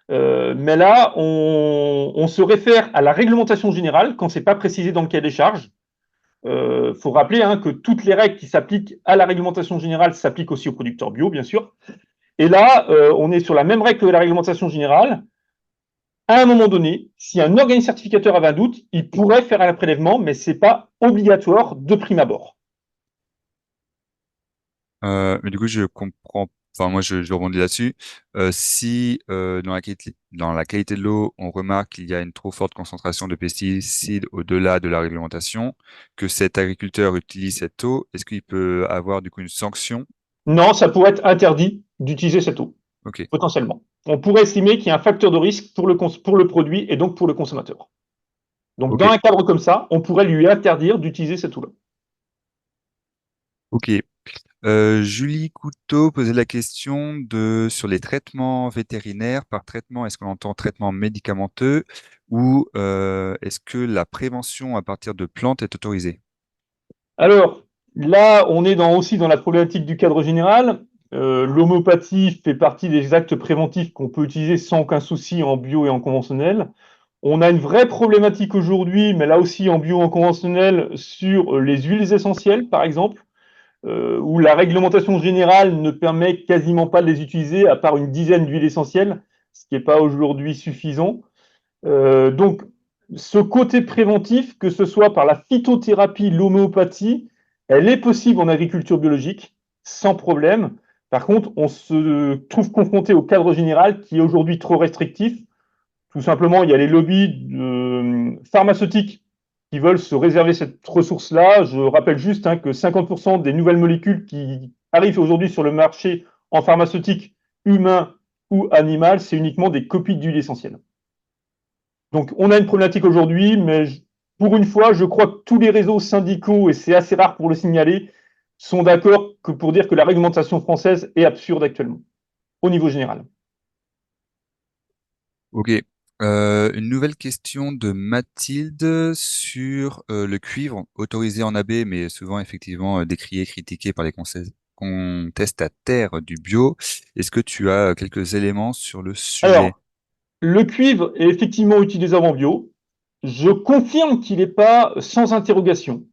Mais là, on se réfère à la réglementation générale quand ce n'est pas précisé dans le cahier des charges. Il faut rappeler que toutes les règles qui s'appliquent à la réglementation générale s'appliquent aussi aux producteurs bio, bien sûr. Et là, on est sur la même règle que la réglementation générale. À un moment donné, si un organisme certificateur avait un doute, il pourrait faire un prélèvement, mais ce n'est pas obligatoire de prime abord. Mais du coup, je comprends. enfin moi je rebondis là-dessus. Si dans la qualité de l'eau, on remarque qu'il y a une trop forte concentration de pesticides au-delà de la réglementation, que cet agriculteur utilise cette eau, est-ce qu'il peut avoir du coup une sanction? Non, ça pourrait être interdit d'utiliser cette eau, Ok, potentiellement. On pourrait estimer qu'il y a un facteur de risque pour le produit et donc pour le consommateur. Donc, ok, dans un cadre comme ça, on pourrait lui interdire d'utiliser cette eau-là. ok. Julie Couteau posait la question sur les traitements vétérinaires. Par traitement, est-ce qu'on entend traitement médicamenteux ou est-ce que la prévention à partir de plantes est autorisée? Alors, là, on est aussi dans la problématique du cadre général. L'homéopathie fait partie des actes préventifs qu'on peut utiliser sans aucun souci en bio et en conventionnel. On a une vraie problématique aujourd'hui, mais là aussi en bio et en conventionnel, sur les huiles essentielles, par exemple, où la réglementation générale ne permet quasiment pas de les utiliser, à part une dizaine d'huiles essentielles, ce qui n'est pas aujourd'hui suffisant. Donc, ce côté préventif, que ce soit par la phytothérapie, l'homéopathie, elle est possible en agriculture biologique, sans problème. Par contre, on se trouve confronté au cadre général qui est aujourd'hui trop restrictif. Tout simplement, il y a les lobbies pharmaceutiques qui veulent se réserver cette ressource-là. Je rappelle juste que 50% des nouvelles molécules qui arrivent aujourd'hui sur le marché en pharmaceutique humain ou animal, c'est uniquement des copies d'huile essentielle. Donc, on a une problématique aujourd'hui, mais pour une fois, je crois que tous les réseaux syndicaux, et c'est assez rare pour le signaler, sont d'accord pour dire que la réglementation française est absurde actuellement, au niveau général. Ok. Une nouvelle question de Mathilde sur le cuivre autorisé en AB, mais souvent effectivement décrié, critiqué par les contestataires du bio. Est-ce que tu as quelques éléments sur le sujet? Alors, le cuivre est effectivement utilisable en bio. Je confirme qu'il n'est pas sans interrogation.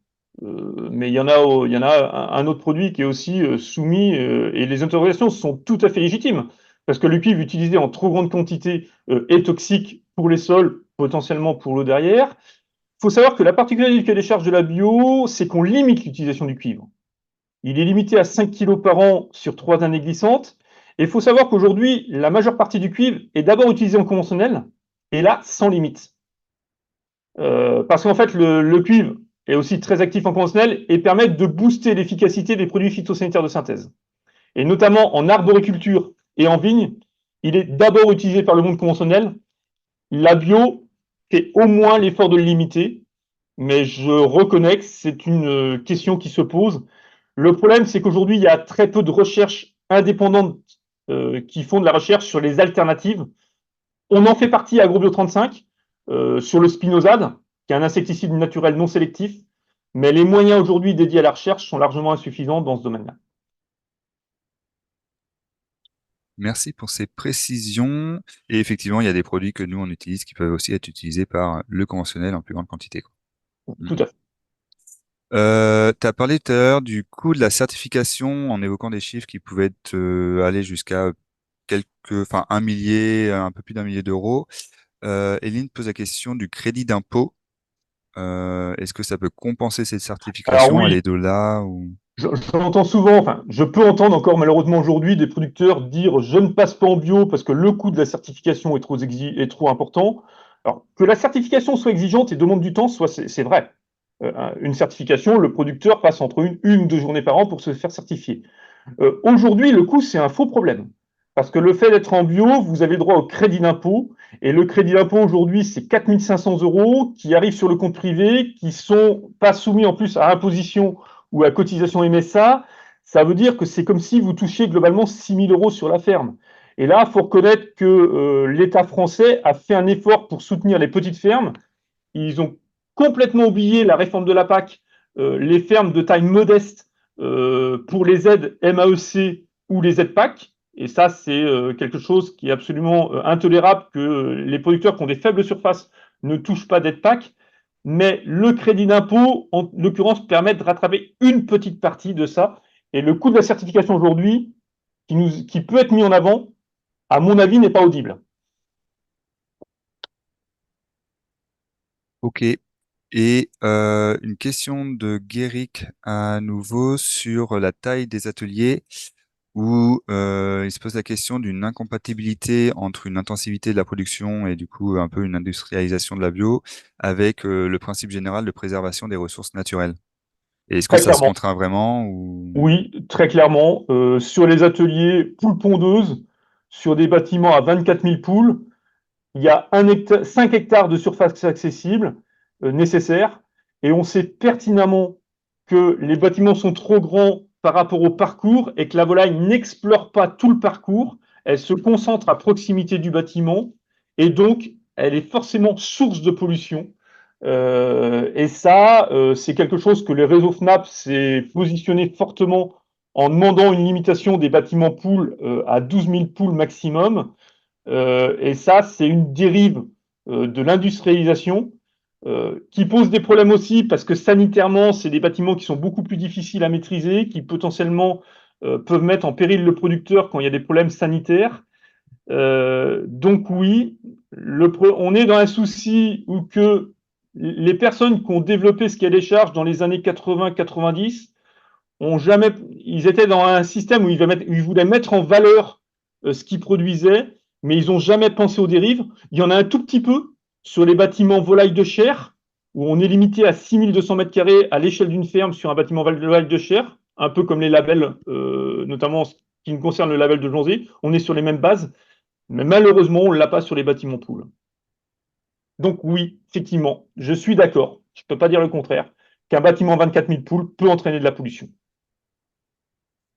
Mais il y en a un autre produit qui est aussi soumis, et les interrogations sont tout à fait légitimes. Parce que le cuivre utilisé en trop grande quantité est toxique pour les sols, potentiellement pour l'eau derrière. Il faut savoir que la particularité du cahier des charges de la bio, c'est qu'on limite l'utilisation du cuivre. Il est limité à 5 kg par an sur 3 années glissantes. Et il faut savoir qu'aujourd'hui, la majeure partie du cuivre est d'abord utilisée en conventionnel, et là, sans limite. Parce qu'en fait, le cuivre est aussi très actif en conventionnel et permet de booster l'efficacité des produits phytosanitaires de synthèse. Et notamment en arboriculture et en vigne, il est d'abord utilisé par le monde conventionnel. La bio fait au moins l'effort de le limiter, mais je reconnais que c'est une question qui se pose. Le problème, c'est qu'aujourd'hui, il y a très peu de recherches indépendantes qui font de la recherche sur les alternatives. On en fait partie à AgroBio 35 sur le spinosade, qui est un insecticide naturel non sélectif, mais les moyens aujourd'hui dédiés à la recherche sont largement insuffisants dans ce domaine-là. Merci pour ces précisions. Et effectivement, il y a des produits que nous on utilise qui peuvent aussi être utilisés par le conventionnel en plus grande quantité, quoi. Mm, Tout mm. à fait. Tu as parlé tout à l'heure du coût de la certification en évoquant des chiffres qui pouvaient aller jusqu'à enfin un millier, un peu plus d'un millier d'euros. Eline pose la question du crédit d'impôt. Est-ce que ça peut compenser cette Alors certification? Elle oui, est de là ou... j'entends souvent, enfin, je peux entendre encore malheureusement aujourd'hui des producteurs dire je ne passe pas en bio parce que le coût de la certification est trop important. Alors, que la certification soit exigeante et demande du temps, soit c'est vrai. Une certification, le producteur passe entre une ou deux journées par an pour se faire certifier. Aujourd'hui, le coût, c'est un faux problème. Parce que le fait d'être en bio, vous avez droit au crédit d'impôt. Et le crédit d'impôt, aujourd'hui, c'est 4 500 euros qui arrivent sur le compte privé, qui sont pas soumis en plus à imposition ou à cotisation MSA. Ça veut dire que c'est comme si vous touchiez globalement 6 000 euros sur la ferme. Et là, il faut reconnaître que l'État français a fait un effort pour soutenir les petites fermes. Ils ont complètement oublié la réforme de la PAC, les fermes de taille modeste pour les aides MAEC ou les aides PAC. Et ça, c'est quelque chose qui est absolument intolérable, que les producteurs qui ont des faibles surfaces ne touchent pas d'aide PAC. Mais le crédit d'impôt, en l'occurrence, permet de rattraper une petite partie de ça. Et le coût de la certification aujourd'hui, qui peut être mis en avant, à mon avis, n'est pas audible. Ok. Et une question de Guéric à nouveau sur la taille des ateliers. où il se pose la question d'une incompatibilité entre une intensivité de la production et du coup un peu une industrialisation de la bio avec le principe général de préservation des ressources naturelles. Et est-ce que Très ça se clairement. contraint vraiment ou... Oui, très clairement. Sur les ateliers poules pondeuses, sur des bâtiments à 24 000 poules, il y a 5 hectares de surface accessible nécessaire, et on sait pertinemment que les bâtiments sont trop grands par rapport au parcours et que la volaille n'explore pas tout le parcours, elle se concentre à proximité du bâtiment et donc elle est forcément source de pollution. Et ça, c'est quelque chose que le réseau FNAP s'est positionné fortement en demandant une limitation des bâtiments poules à 12 000 poules maximum. Et ça, c'est une dérive de l'industrialisation qui pose des problèmes aussi parce que sanitairement, c'est des bâtiments qui sont beaucoup plus difficiles à maîtriser, qui potentiellement peuvent mettre en péril le producteur quand il y a des problèmes sanitaires. Donc oui, on est dans un souci où que les personnes qui ont développé ce qu'il y a des charges dans les années 80-90 ont jamais, ils étaient dans un système où ils voulaient mettre en valeur ce qu'ils produisaient, mais ils n'ont jamais pensé aux dérives. Il y en a un tout petit peu sur les bâtiments volailles de chair, où on est limité à 6200 mètres carrés à l'échelle d'une ferme sur un bâtiment volaille de chair, un peu comme les labels, notamment ce qui me concerne le label de Jonzé. On est sur les mêmes bases, mais malheureusement, on ne l'a pas sur les bâtiments poules. Donc oui, effectivement, je suis d'accord, je ne peux pas dire le contraire, qu'un bâtiment 24 000 poules peut entraîner de la pollution.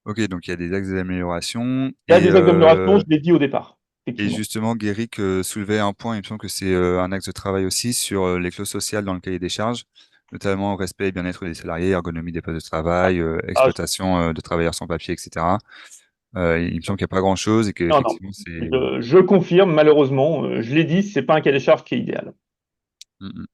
Ok, donc il y a des axes d'amélioration Il y a des axes d'amélioration, je l'ai dit au départ, et effectivement. justement Guéric soulevait un point, il me semble que c'est un axe de travail aussi sur les clauses sociales dans le cahier des charges, notamment respect et bien-être des salariés, ergonomie des postes de travail, Ah, exploitation de travailleurs sans papier, etc. Il me semble qu'il n'y a pas grand-chose et non, non, qu'effectivement c'est... je confirme, malheureusement, je l'ai dit, c'est pas un cas des charges qui est idéal. Mm, mm.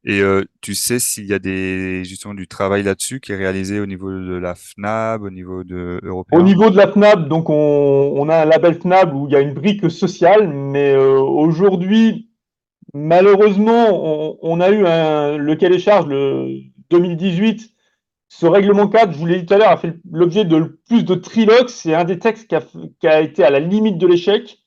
Et tu sais s'il y a des justement du travail là-dessus qui est réalisé au niveau de la FNAB, au niveau de Au européen? niveau de la FNAB, donc on a un label FNAB où il y a une brique sociale, mais aujourd'hui, malheureusement, on a eu le cas des charges, le 2018. Ce règlement 4, je vous l'ai dit tout à l'heure, a fait l'objet de plus de trilogues. C'est un des textes qui a été à la limite de l'échec.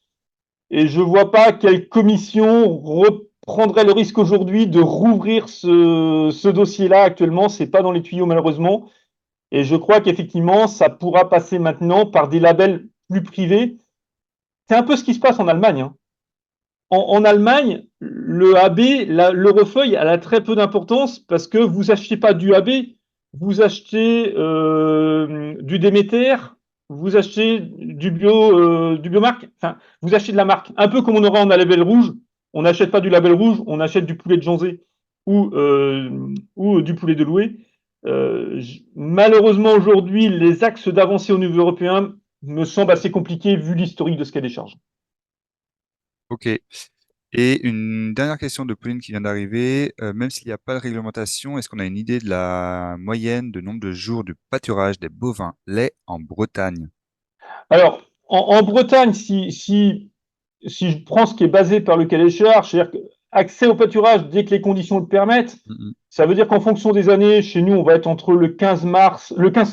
Et je ne vois pas quelle commission reprendrait le risque aujourd'hui de rouvrir ce dossier-là actuellement. Ce n'est pas dans les tuyaux, malheureusement. Et je crois qu'effectivement, ça pourra passer maintenant par des labels plus privés. C'est un peu ce qui se passe en Allemagne, hein. En Allemagne, le AB, l'Eurofeuille, elle a très peu d'importance parce que vous achetez pas du AB, vous achetez du Déméter, vous achetez du biomarque, enfin, vous achetez de la marque. Un peu comme on aura en label rouge, on n'achète pas du label rouge, on achète du poulet de Janzé ou du poulet de Loué. Malheureusement, aujourd'hui, les axes d'avancée au niveau européen me semblent assez compliqués vu l'historique de ce qu'est des charges. Ok. Et une dernière question de Pauline qui vient d'arriver. Même s'il n'y a pas de réglementation, est-ce qu'on a une idée de la moyenne de nombre de jours de pâturage des bovins laits en Bretagne? Alors, en Bretagne, si je prends ce qui est basé par le cahier des charges, c'est-à-dire accès au pâturage dès que les conditions le permettent, Mhm. ça veut dire qu'en fonction des années, chez nous, on va être entre le 15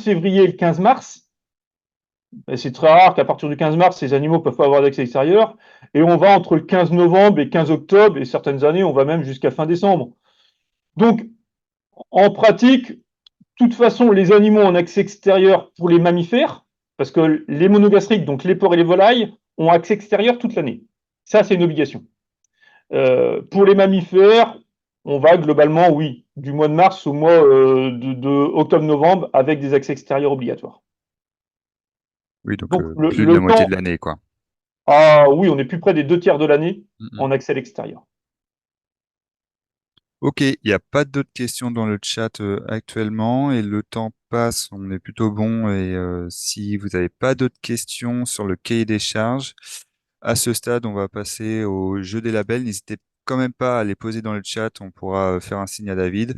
février et le 15 mars. Et c'est très rare qu'à partir du 15 mars, ces animaux peuvent pas avoir d'accès extérieur. Et on va entre le 15 novembre et 15 octobre, et certaines années, on va même jusqu'à fin décembre. Donc, en pratique, de toute façon, les animaux en accès extérieur pour les mammifères, parce que les monogastriques, donc les porcs et les volailles, ont accès extérieur toute l'année. Ça, c'est une obligation. Pour les mammifères, on va globalement, oui, du mois de mars au mois de octobre-novembre avec des accès extérieurs obligatoires. Oui, donc Donc plus de la le moitié temps, de l'année, quoi. ah oui, on est plus près des 2 tiers de l'année Mhm. en accès à l'extérieur. Ok, il n'y a pas d'autres questions dans le chat actuellement et le temps passe, on est plutôt bon et si vous n'avez pas d'autres questions sur le cahier des charges, à ce stade, on va passer au jeu des labels. N'hésitez quand même pas à les poser dans le chat, on pourra faire un signe à David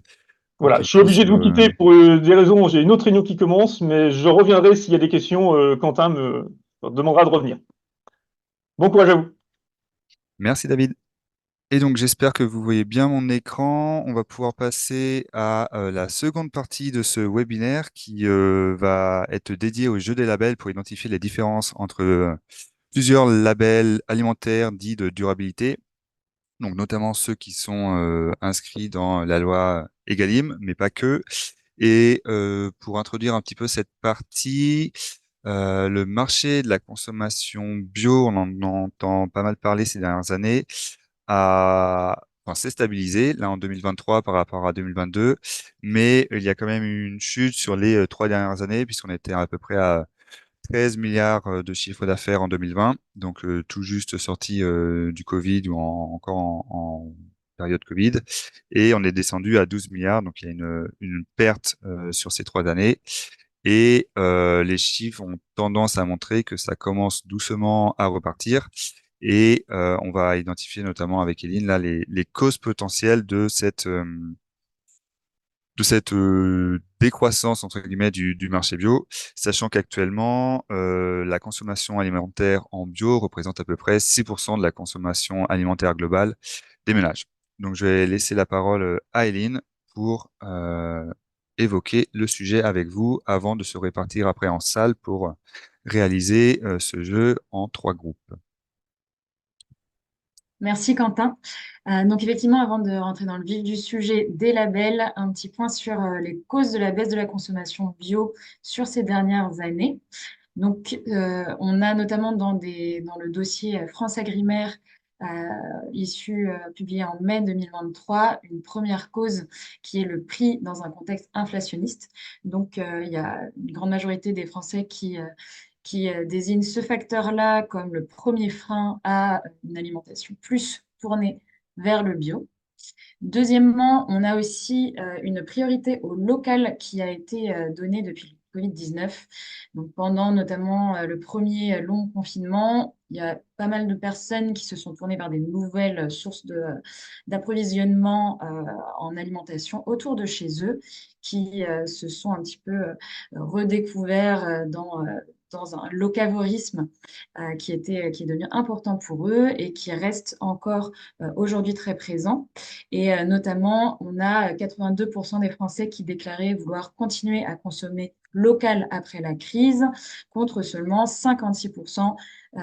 pour Voilà, qu'il je suis puisse... obligé de vous quitter pour des raisons. J'ai une autre réunion qui commence, mais je reviendrai s'il y a des questions. Quentin me demandera de revenir. Bon courage à vous. Merci David. Et donc, j'espère que vous voyez bien mon écran. On va pouvoir passer à la seconde partie de ce webinaire qui va être dédié au jeu des labels pour identifier les différences entre plusieurs labels alimentaires dits de durabilité, donc notamment ceux qui sont inscrits dans la loi Egalim, mais pas que. Et pour introduire un petit peu cette partie, le marché de la consommation bio, on en entend pas mal parler ces dernières années, enfin, s'est stabilisé là en 2023 par rapport à 2022, mais il y a quand même eu une chute sur les 3 dernières années, puisqu'on était à peu près à 13 milliards de chiffre d'affaires en 2020, donc tout juste sorti du Covid ou encore en période Covid, et on est descendu à 12 milliards, donc il y a une perte sur ces 3 années. Et les chiffres ont tendance à montrer que ça commence doucement à repartir. Et on va identifier notamment avec Eline là les causes potentielles de cette décroissance entre guillemets du marché bio, sachant qu'actuellement la consommation alimentaire en bio représente à peu près 6% de la consommation alimentaire globale des ménages. Donc je vais laisser la parole à Eline pour évoquer le sujet avec vous avant de se répartir après en salle pour réaliser ce jeu en 3 groupes. Merci Quentin. Donc effectivement, avant de rentrer dans le vif du sujet des labels, un petit point sur les causes de la baisse de la consommation bio sur ces dernières années. Donc on a notamment dans le dossier France Agrimaire euh, publié en mai 2023, une première cause qui est le prix dans un contexte inflationniste. Donc il y a une grande majorité des Français qui désigne ce facteur-là comme le premier frein à une alimentation plus tournée vers le bio. Deuxièmement, on a aussi une priorité au local qui a été donnée depuis le Covid-19. Donc, pendant notamment le premier long confinement, il y a pas mal de personnes qui se sont tournées vers des nouvelles sources d'approvisionnement en alimentation autour de chez eux, qui se sont un petit peu redécouverts dans un locavorisme qui est devenu important pour eux et qui reste encore aujourd'hui très présent. Et notamment, on a 82% des Français qui déclaraient vouloir continuer à consommer local après la crise, contre seulement 56%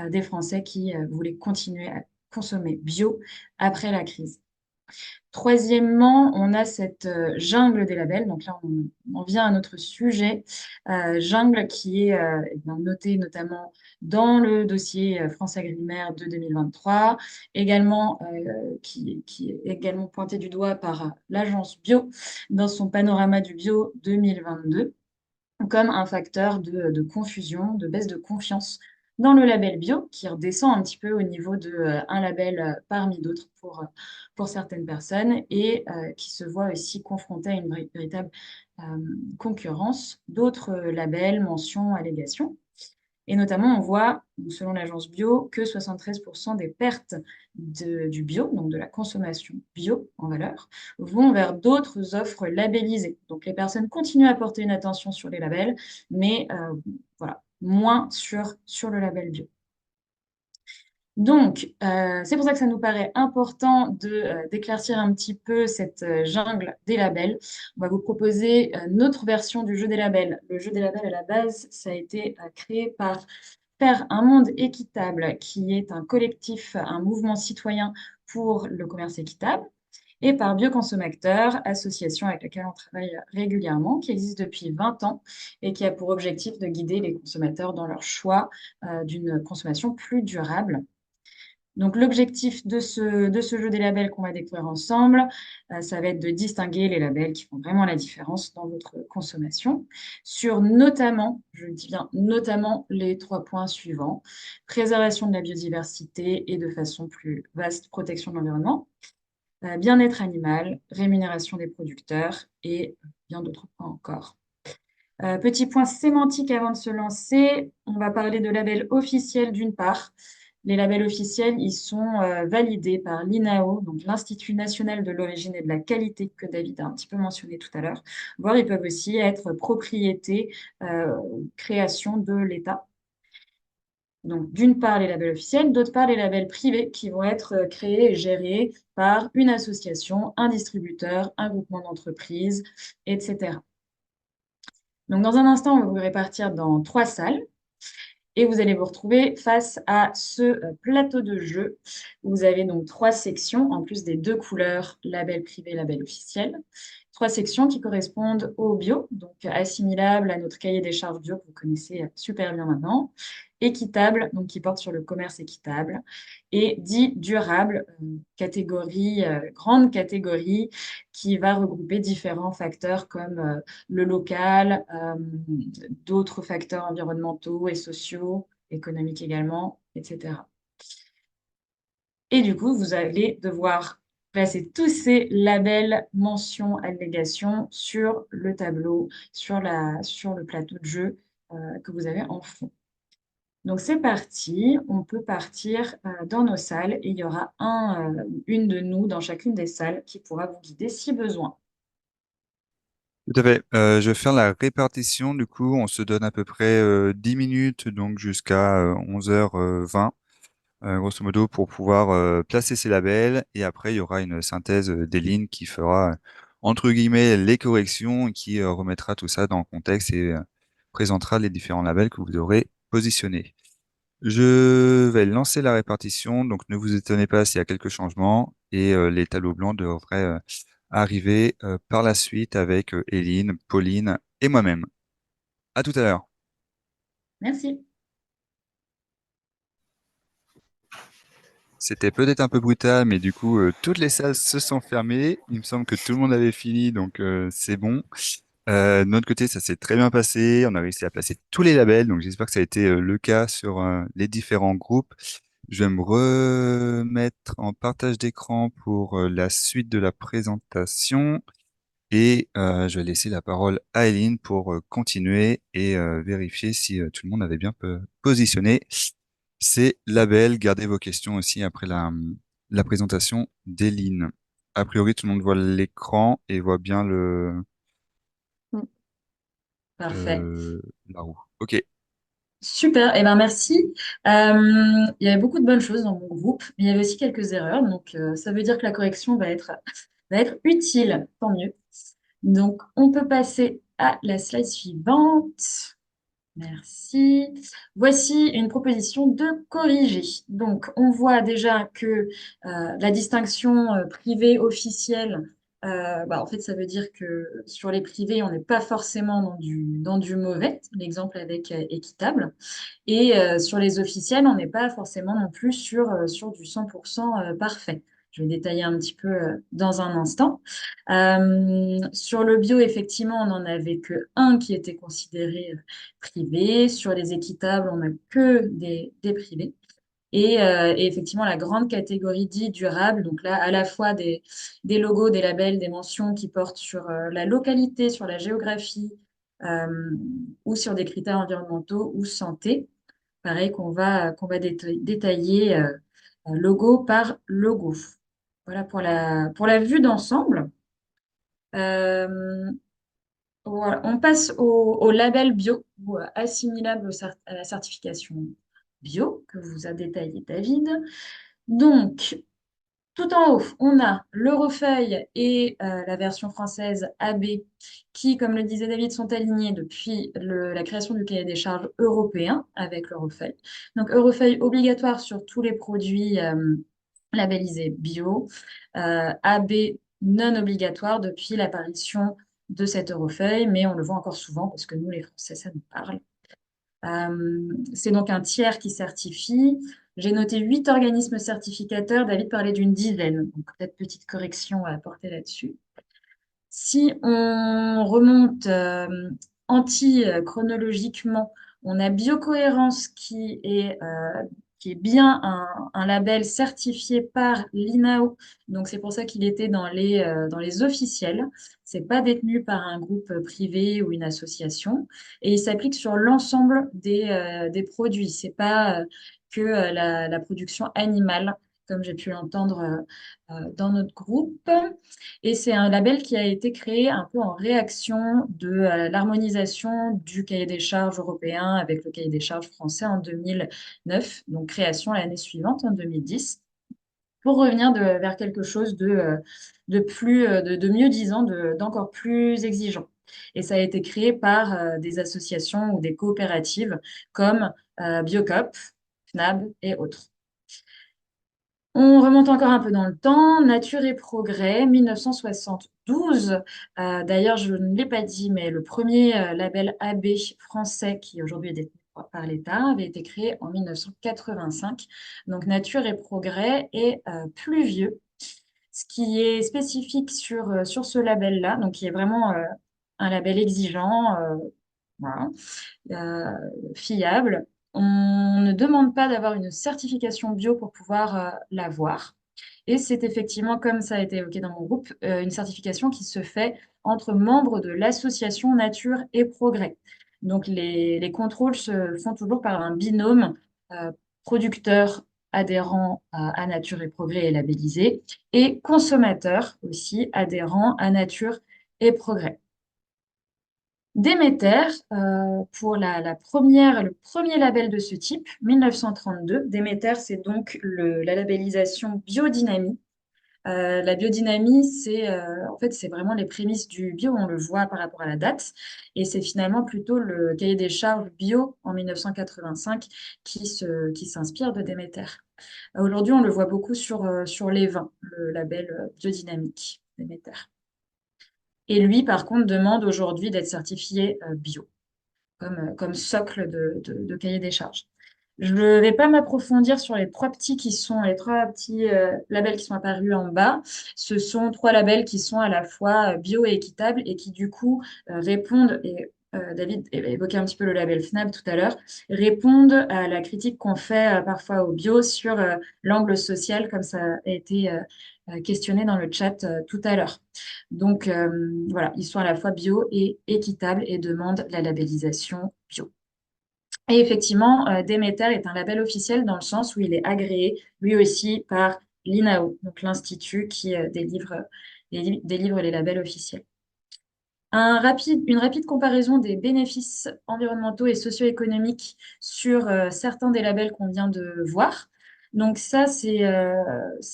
des Français qui voulaient continuer à consommer bio après la crise. Troisièmement, on a cette jungle des labels. Donc là, on vient à notre sujet. Jungle qui est notée notamment dans le dossier France Agrimaire de 2023, également, qui est également pointé du doigt par l'agence Bio dans son panorama du bio 2022 comme un facteur de confusion, de baisse de confiance dans le label bio, qui redescend un petit peu au niveau de un label parmi d'autres pour certaines personnes et qui se voit aussi confronté à une véritable euh, concurrence d'autres labels, mentions, allégations. Et notamment, on voit, selon l'agence bio, que 73% des pertes du bio, donc de la consommation bio en valeur, vont vers d'autres offres labellisées. Donc les personnes continuent à porter une attention sur les labels, mais voilà, moins sur le label bio. Donc, c'est pour ça que ça nous paraît important d'éclaircir un petit peu cette jungle des labels. On va vous proposer notre version du jeu des labels. Le jeu des labels, à la base, ça a été créé par Faire un monde équitable, qui est un collectif, un mouvement citoyen pour le commerce équitable, et par Bioconsommateurs, association avec laquelle on travaille régulièrement, qui existe depuis 20 ans et qui a pour objectif de guider les consommateurs dans leur choix d'une consommation plus durable. Donc, l'objectif de ce jeu des labels qu'on va découvrir ensemble, ça va être de distinguer les labels qui font vraiment la différence dans votre consommation sur notamment, je le dis bien, notamment les 3 points suivants: préservation de la biodiversité et de façon plus vaste, protection de l'environnement, bien-être animal, rémunération des producteurs et bien d'autres points encore. Petit point sémantique avant de se lancer, on va parler de labels officiels d'une part. Les labels officiels, ils sont validés par l'INAO, donc l'Institut national de l'origine et de la qualité que David a un petit peu mentionné tout à l'heure, voire ils peuvent aussi être propriété, création de l'État. Donc, d'une part, les labels officiels, d'autre part, les labels privés qui vont être créés et gérés par une association, un distributeur, un groupement d'entreprises, etc. Donc, dans un instant, on va vous répartir dans 3 salles et vous allez vous retrouver face à ce plateau de jeu. Vous avez donc 3 sections, en plus des 2 couleurs, label privé, label officiel. 3 sections qui correspondent au bio, donc assimilable à notre cahier des charges bio que vous connaissez super bien maintenant. Équitable, donc qui porte sur le commerce équitable. Et dit durable, catégorie, grande catégorie qui va regrouper différents facteurs comme le local, d'autres facteurs environnementaux et sociaux, économiques également, etc. Et du coup, vous allez devoir placer tous ces labels, mentions, allégations sur le tableau, sur le plateau de jeu que vous avez en fond. Donc c'est parti, on peut partir dans nos salles et il y aura une de nous dans chacune des salles qui pourra vous guider si besoin. Tout à fait. Je vais faire la répartition. Du coup, on se donne à peu près 10 minutes, donc jusqu'à 11h20, grosso modo, pour pouvoir placer ces labels. Et après, il y aura une synthèse des lignes qui fera, entre guillemets, les corrections et qui remettra tout ça dans le contexte et présentera les différents labels que vous aurez positionnés. Je vais lancer la répartition, donc ne vous étonnez pas s'il y a quelques changements et les tableaux blancs devraient arriver par la suite avec Éline, Pauline et moi-même. À tout à l'heure. Merci. C'était peut-être un peu brutal, mais du coup, toutes les salles se sont fermées. Il me semble que tout le monde avait fini, donc c'est bon. De notre côté, ça s'est très bien passé. On a réussi à placer tous les labels, donc j'espère que ça a été le cas sur les différents groupes. Je vais me remettre en partage d'écran pour la suite de la présentation et je vais laisser la parole à Eileen pour continuer et vérifier si tout le monde avait bien positionné ces labels. Gardez vos questions aussi après la présentation d'Eileen. A priori, tout le monde voit l'écran et voit bien Mm. Parfait. euh, la roue. Ok. Super, eh ben merci. Il y avait beaucoup de bonnes choses dans mon groupe, mais il y avait aussi quelques erreurs, donc ça veut dire que la correction va être utile, tant mieux. Donc on peut passer à la slide suivante. Merci. Voici une proposition de corriger. Donc, on voit déjà que la distinction privée officielle, en fait, ça veut dire que sur les privés, on n'est pas forcément dans du mauvais, l'exemple avec équitable. Et sur les officiels, on n'est pas forcément non plus sur du 100% parfait. Je vais détailler un petit peu dans un instant. Sur le bio, effectivement, on n'en avait que un qui était considéré privé. Sur les équitables, on n'a que des privés. Et effectivement, la grande catégorie dite durable, donc là, à la fois des logos, des labels, des mentions qui portent sur la localité, sur la géographie, euh, ou sur des critères environnementaux ou santé. Pareil qu'on va détailler logo par logo. Voilà pour la vue d'ensemble. Euh, voilà. On passe au label bio ou assimilable à la certification bio que vous a détaillé David. Donc, tout en haut, on a l'Eurofeuille et la version française AB qui, comme le disait David, sont alignés depuis la création du cahier des charges européen avec l'Eurofeuille. Donc, Eurofeuille obligatoire sur tous les produits labellisés bio, AB non obligatoire depuis l'apparition de cette Eurofeuille, mais on le voit encore souvent parce que nous, les Français, ça nous parle. C'est donc un tiers qui certifie. J'ai noté 8 organismes certificateurs. David parlait d'une dizaine. Donc, peut-être petite correction à apporter là-dessus. Si on remonte anti-chronologiquement, on a Biocohérence qui est bien un label certifié par l'INAO. Donc, c'est pour ça qu'il était dans les officiels. C'est pas détenu par un groupe privé ou une association. Et il s'applique sur l'ensemble des produits. C'est pas que la production animale comme j'ai pu l'entendre dans notre groupe. Et c'est un label qui a été créé un peu en réaction de l'harmonisation du cahier des charges européen avec le cahier des charges français en 2009, donc création l'année suivante, en 2010, pour revenir vers quelque chose de mieux disant, d'encore plus exigeant. Et ça a été créé par des associations ou des coopératives comme Biocop, FNAB et autres. On remonte encore un peu dans le temps. Nature et Progrès, 1972. D'ailleurs, je ne l'ai pas dit, mais le premier label AB français, qui aujourd'hui est détenu par l'État, avait été créé en 1985. Donc, Nature et Progrès est plus vieux. Ce qui est spécifique sur ce label-là, donc qui est vraiment un label exigeant, voilà, euh, fiable. On ne demande pas d'avoir une certification bio pour pouvoir l'avoir. Et c'est effectivement, comme ça a été évoqué dans mon groupe, une certification qui se fait entre membres de l'association Nature et Progrès. Donc les contrôles se font toujours par un binôme euh, producteur adhérent à Nature et Progrès et labellisé, et consommateur aussi adhérent à Nature et Progrès. Déméter, pour le premier label de ce type, 1932. Déméter, c'est donc la labellisation biodynamie. La biodynamie, en fait, c'est vraiment les prémices du bio, on le voit par rapport à la date, et c'est finalement plutôt le cahier des charges bio en 1985 qui s'inspire de Déméter. Aujourd'hui, on le voit beaucoup sur les vins, le label biodynamique Déméter. Et lui, par contre, demande aujourd'hui d'être certifié bio comme socle de cahier des charges. Je ne vais pas m'approfondir sur les trois petits labels qui sont apparus en bas. Ce sont trois labels qui sont à la fois bio et équitables et qui du coup répondent, et David évoquait un petit peu le label FNAB tout à l'heure, répondent à la critique qu'on fait parfois au bio sur l'angle social, comme ça a été questionné dans le chat tout à l'heure. Donc voilà, ils sont à la fois bio et équitables et demandent la labellisation bio. Et effectivement, Déméter est un label officiel dans le sens où il est agréé lui aussi par l'INAO, donc l'institut qui délivre les labels officiels. Une rapide comparaison des bénéfices environnementaux et socio-économiques sur certains des labels qu'on vient de voir. Donc ça, c'est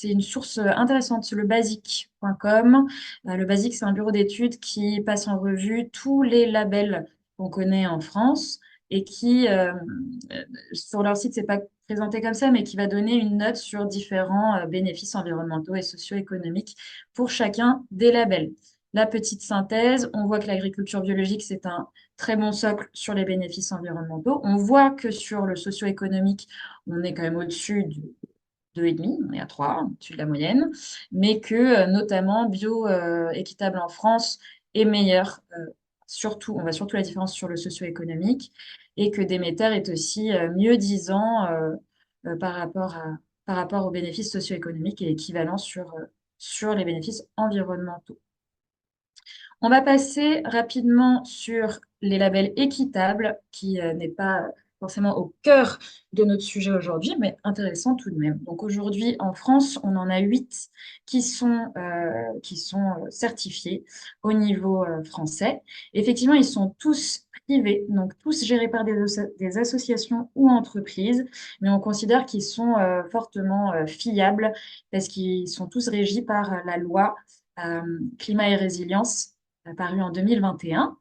une source intéressante, le basique.com. Le basique, c'est un bureau d'études qui passe en revue tous les labels qu'on connaît en France et qui, sur leur site, c'est pas présenté comme ça, mais qui va donner une note sur différents bénéfices environnementaux et socio-économiques pour chacun des labels. La petite synthèse, on voit que l'agriculture biologique, c'est un très bon socle sur les bénéfices environnementaux. On voit que sur le socio-économique, on est quand même au-dessus du 2,5, on est à 3, au-dessus de la moyenne, mais que notamment bio équitable en France est meilleur. On voit surtout la différence sur le socio-économique, et que Déméter est aussi mieux disant par rapport aux bénéfices socio-économiques et équivalent sur les bénéfices environnementaux. On va passer rapidement sur les labels équitables, qui n'est pas forcément au cœur de notre sujet aujourd'hui, mais intéressant tout de même. Donc aujourd'hui, en France, on en a 8 qui sont certifiés au niveau français. Effectivement, ils sont tous privés, donc tous gérés par des associations ou entreprises, mais on considère qu'ils sont fortement fiables parce qu'ils sont tous régis par la loi climat et résilience paru en 2021,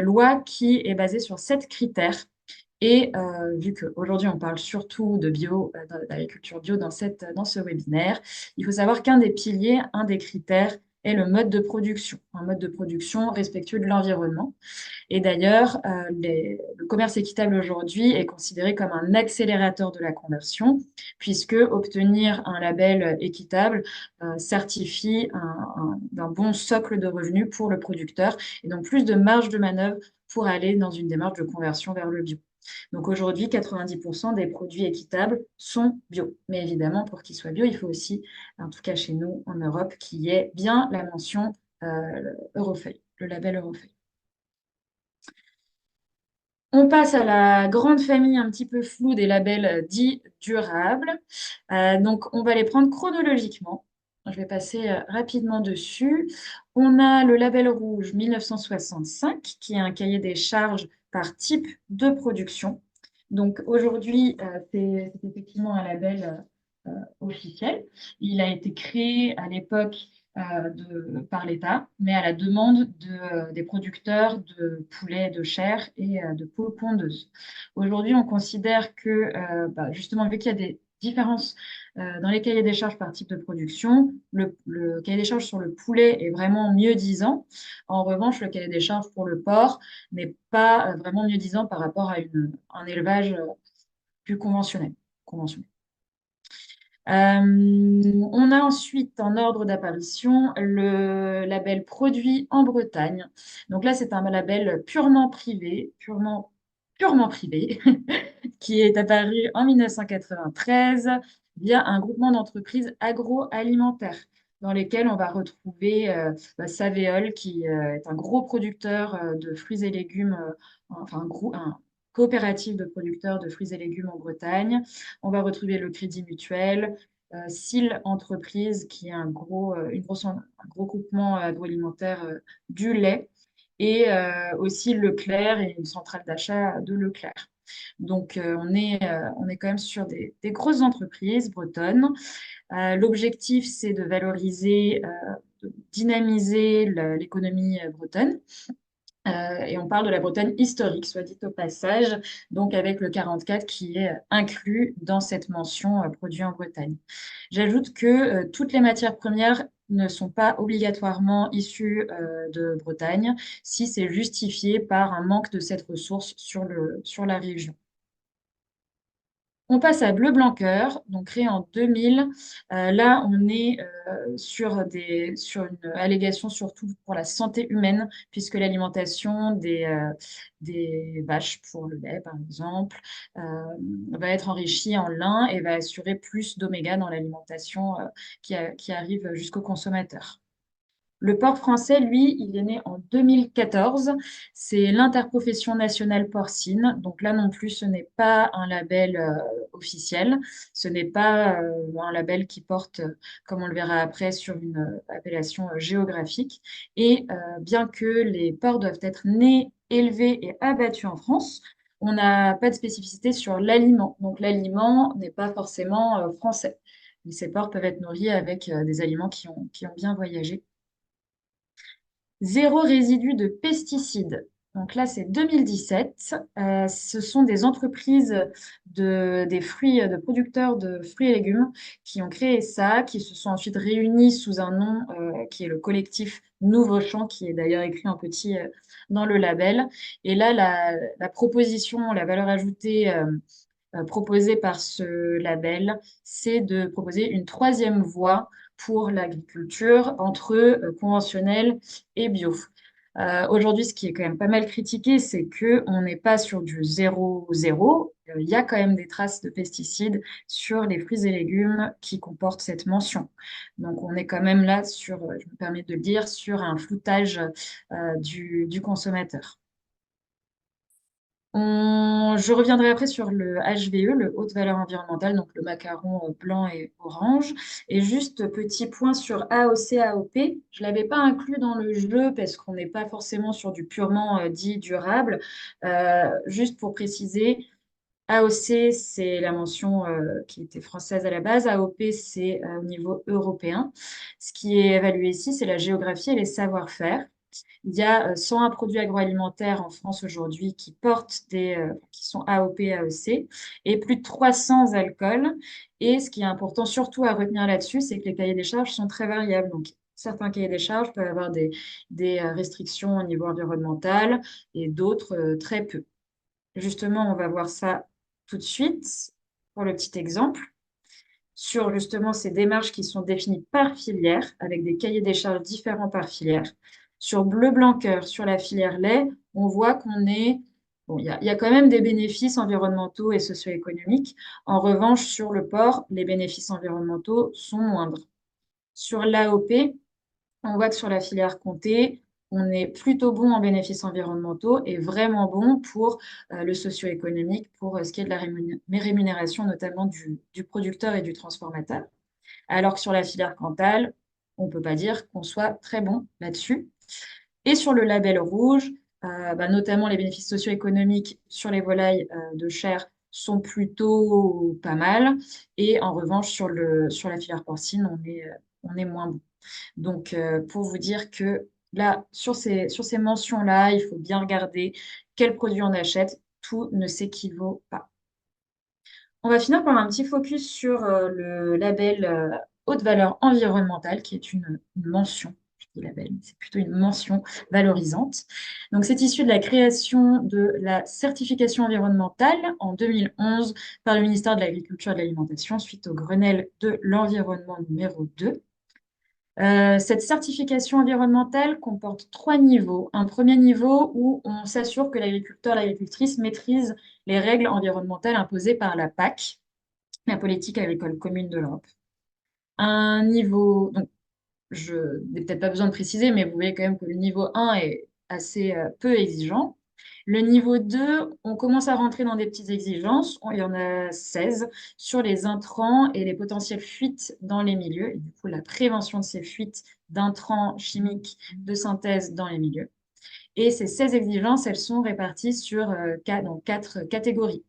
loi qui est basée sur 7 critères. Et vu qu'aujourd'hui, on parle surtout de bio, d'agriculture bio dans ce webinaire, il faut savoir qu'un des piliers, un des critères est le mode de production, un mode de production respectueux de l'environnement. Et d'ailleurs, le commerce équitable aujourd'hui est considéré comme un accélérateur de la conversion, puisque obtenir un label équitable certifie d'un bon socle de revenus pour le producteur, et donc plus de marge de manœuvre pour aller dans une démarche de conversion vers le bio. Donc aujourd'hui, 90% des produits équitables sont bio. Mais évidemment, pour qu'ils soient bio, il faut aussi, en tout cas chez nous en Europe, qu'il y ait bien la mention Eurofeuille, le label Eurofeuille. On passe à la grande famille un petit peu floue des labels dits durables. Donc, on va les prendre chronologiquement. Je vais passer rapidement dessus. On a le label rouge 1965, qui est un cahier des charges par type de production. Donc, aujourd'hui, c'est effectivement un label officiel. Il a été créé à l'époque par l'État, mais à la demande des producteurs de poulets de chair et de poules pondeuses. Aujourd'hui, on considère que, justement, vu qu'il y a des différences dans les cahiers des charges par type de production, le cahier des charges sur le poulet est vraiment mieux disant. En revanche, le cahier des charges pour le porc n'est pas vraiment mieux disant par rapport à un élevage plus conventionnel. On a ensuite, en ordre d'apparition, le label produit en Bretagne. Donc là, c'est un label purement privé, purement privé, qui est apparu en 1993 via un groupement d'entreprises agroalimentaires dans lesquelles on va retrouver Savéol, qui est un gros producteur de fruits et légumes, enfin un coopérative de producteurs de fruits et légumes en Bretagne. On va retrouver le Crédit Mutuel, SIL Entreprise, qui est un gros groupement agroalimentaire du lait, et aussi Leclerc et une centrale d'achat de Leclerc. Donc, on est quand même sur des grosses entreprises bretonnes. L'objectif, c'est de valoriser, de dynamiser l'économie bretonne. Et on parle de la Bretagne historique, soit dit au passage, donc avec le 44 qui est inclus dans cette mention produit en Bretagne. J'ajoute que toutes les matières premières ne sont pas obligatoirement issues de Bretagne si c'est justifié par un manque de cette ressource sur la région. On passe à Bleu Blanc Cœur, donc créé en 2000. Là, on est sur une allégation surtout pour la santé humaine, puisque l'alimentation des vaches pour le lait, par exemple, euh, va être enrichie en lin et va assurer plus d'oméga dans l'alimentation qui arrive jusqu'au consommateur. Le porc français, lui, il est né en 2014. C'est l'interprofession nationale porcine. Donc là non plus, ce n'est pas un label officiel. Ce n'est pas un label qui porte, comme on le verra après, sur une appellation géographique. Et bien que les porcs doivent être nés, élevés et abattus en France, on n'a pas de spécificité sur l'aliment. Donc l'aliment n'est pas forcément français. Mais ces porcs peuvent être nourris avec des aliments qui ont bien voyagé. Zéro résidu de pesticides. Donc là, c'est 2017. Ce sont des entreprises des fruits, de producteurs de fruits et légumes qui ont créé ça, qui se sont ensuite réunis sous un nom qui est le collectif Nouveau Champ, qui est d'ailleurs écrit en petit dans le label. Et là, la proposition, la valeur ajoutée proposée par ce label, c'est de proposer une troisième voie pour l'agriculture entre conventionnel et bio. Aujourd'hui, ce qui est quand même pas mal critiqué, c'est qu'on n'est pas sur du 0,0. Il y a quand même des traces de pesticides sur les fruits et légumes qui comportent cette mention. Donc, on est quand même là sur, je me permets de le dire, sur un floutage du consommateur. Je reviendrai après sur le HVE, le haute valeur environnementale, donc le macaron blanc et orange. Et juste petit point sur AOC, AOP. Je ne l'avais pas inclus dans le jeu parce qu'on n'est pas forcément sur du purement dit durable. Juste pour préciser, AOC, c'est la mention qui était française à la base. AOP, c'est au niveau européen. Ce qui est évalué ici, c'est la géographie et les savoir-faire. Il y a 101 produits agroalimentaires en France aujourd'hui qui qui sont AOP, AEC, et plus de 300 alcools. Et ce qui est important surtout à retenir là-dessus, c'est que les cahiers des charges sont très variables. Donc, certains cahiers des charges peuvent avoir des restrictions au niveau environnemental et d'autres très peu. Justement, on va voir ça tout de suite pour le petit exemple sur justement ces démarches qui sont définies par filière, avec des cahiers des charges différents par filière. Sur Bleu Blanc Cœur, sur la filière lait, on voit qu'on est... Bon, il y a quand même des bénéfices environnementaux et socio-économiques. En revanche, sur le porc, les bénéfices environnementaux sont moindres. Sur l'AOP, on voit que sur la filière comté, on est plutôt bon en bénéfices environnementaux et vraiment bon pour le socio-économique, pour ce qui est de la rémunération, notamment du producteur et du transformateur. Alors que sur la filière Cantal, on ne peut pas dire qu'on soit très bon là-dessus. Et sur le label rouge, notamment les bénéfices socio-économiques sur les volailles de chair sont plutôt pas mal. Et en revanche, sur la filière porcine, on est moins bon. Donc, pour vous dire que là, sur ces mentions-là, il faut bien regarder quel produit on achète. Tout ne s'équivaut pas. On va finir par un petit focus sur le label haute valeur environnementale, qui est une mention. Je dis label, mais c'est plutôt une mention valorisante. Donc, c'est issu de la création de la certification environnementale en 2011 par le ministère de l'Agriculture et de l'Alimentation suite au Grenelle de l'environnement numéro 2. Cette certification environnementale comporte 3 niveaux. Un premier niveau où on s'assure que l'agriculteur, l'agricultrice maîtrise les règles environnementales imposées par la PAC, la politique agricole commune de l'Europe. Un niveau, donc je n'ai peut-être pas besoin de préciser, mais vous voyez quand même que le niveau 1 est assez peu exigeant. Le niveau 2, on commence à rentrer dans des petites exigences. Il y en a 16 sur les intrants et les potentielles fuites dans les milieux, et du coup la prévention de ces fuites d'intrants chimiques de synthèse dans les milieux. Et ces 16 exigences, elles sont réparties dans 4 catégories.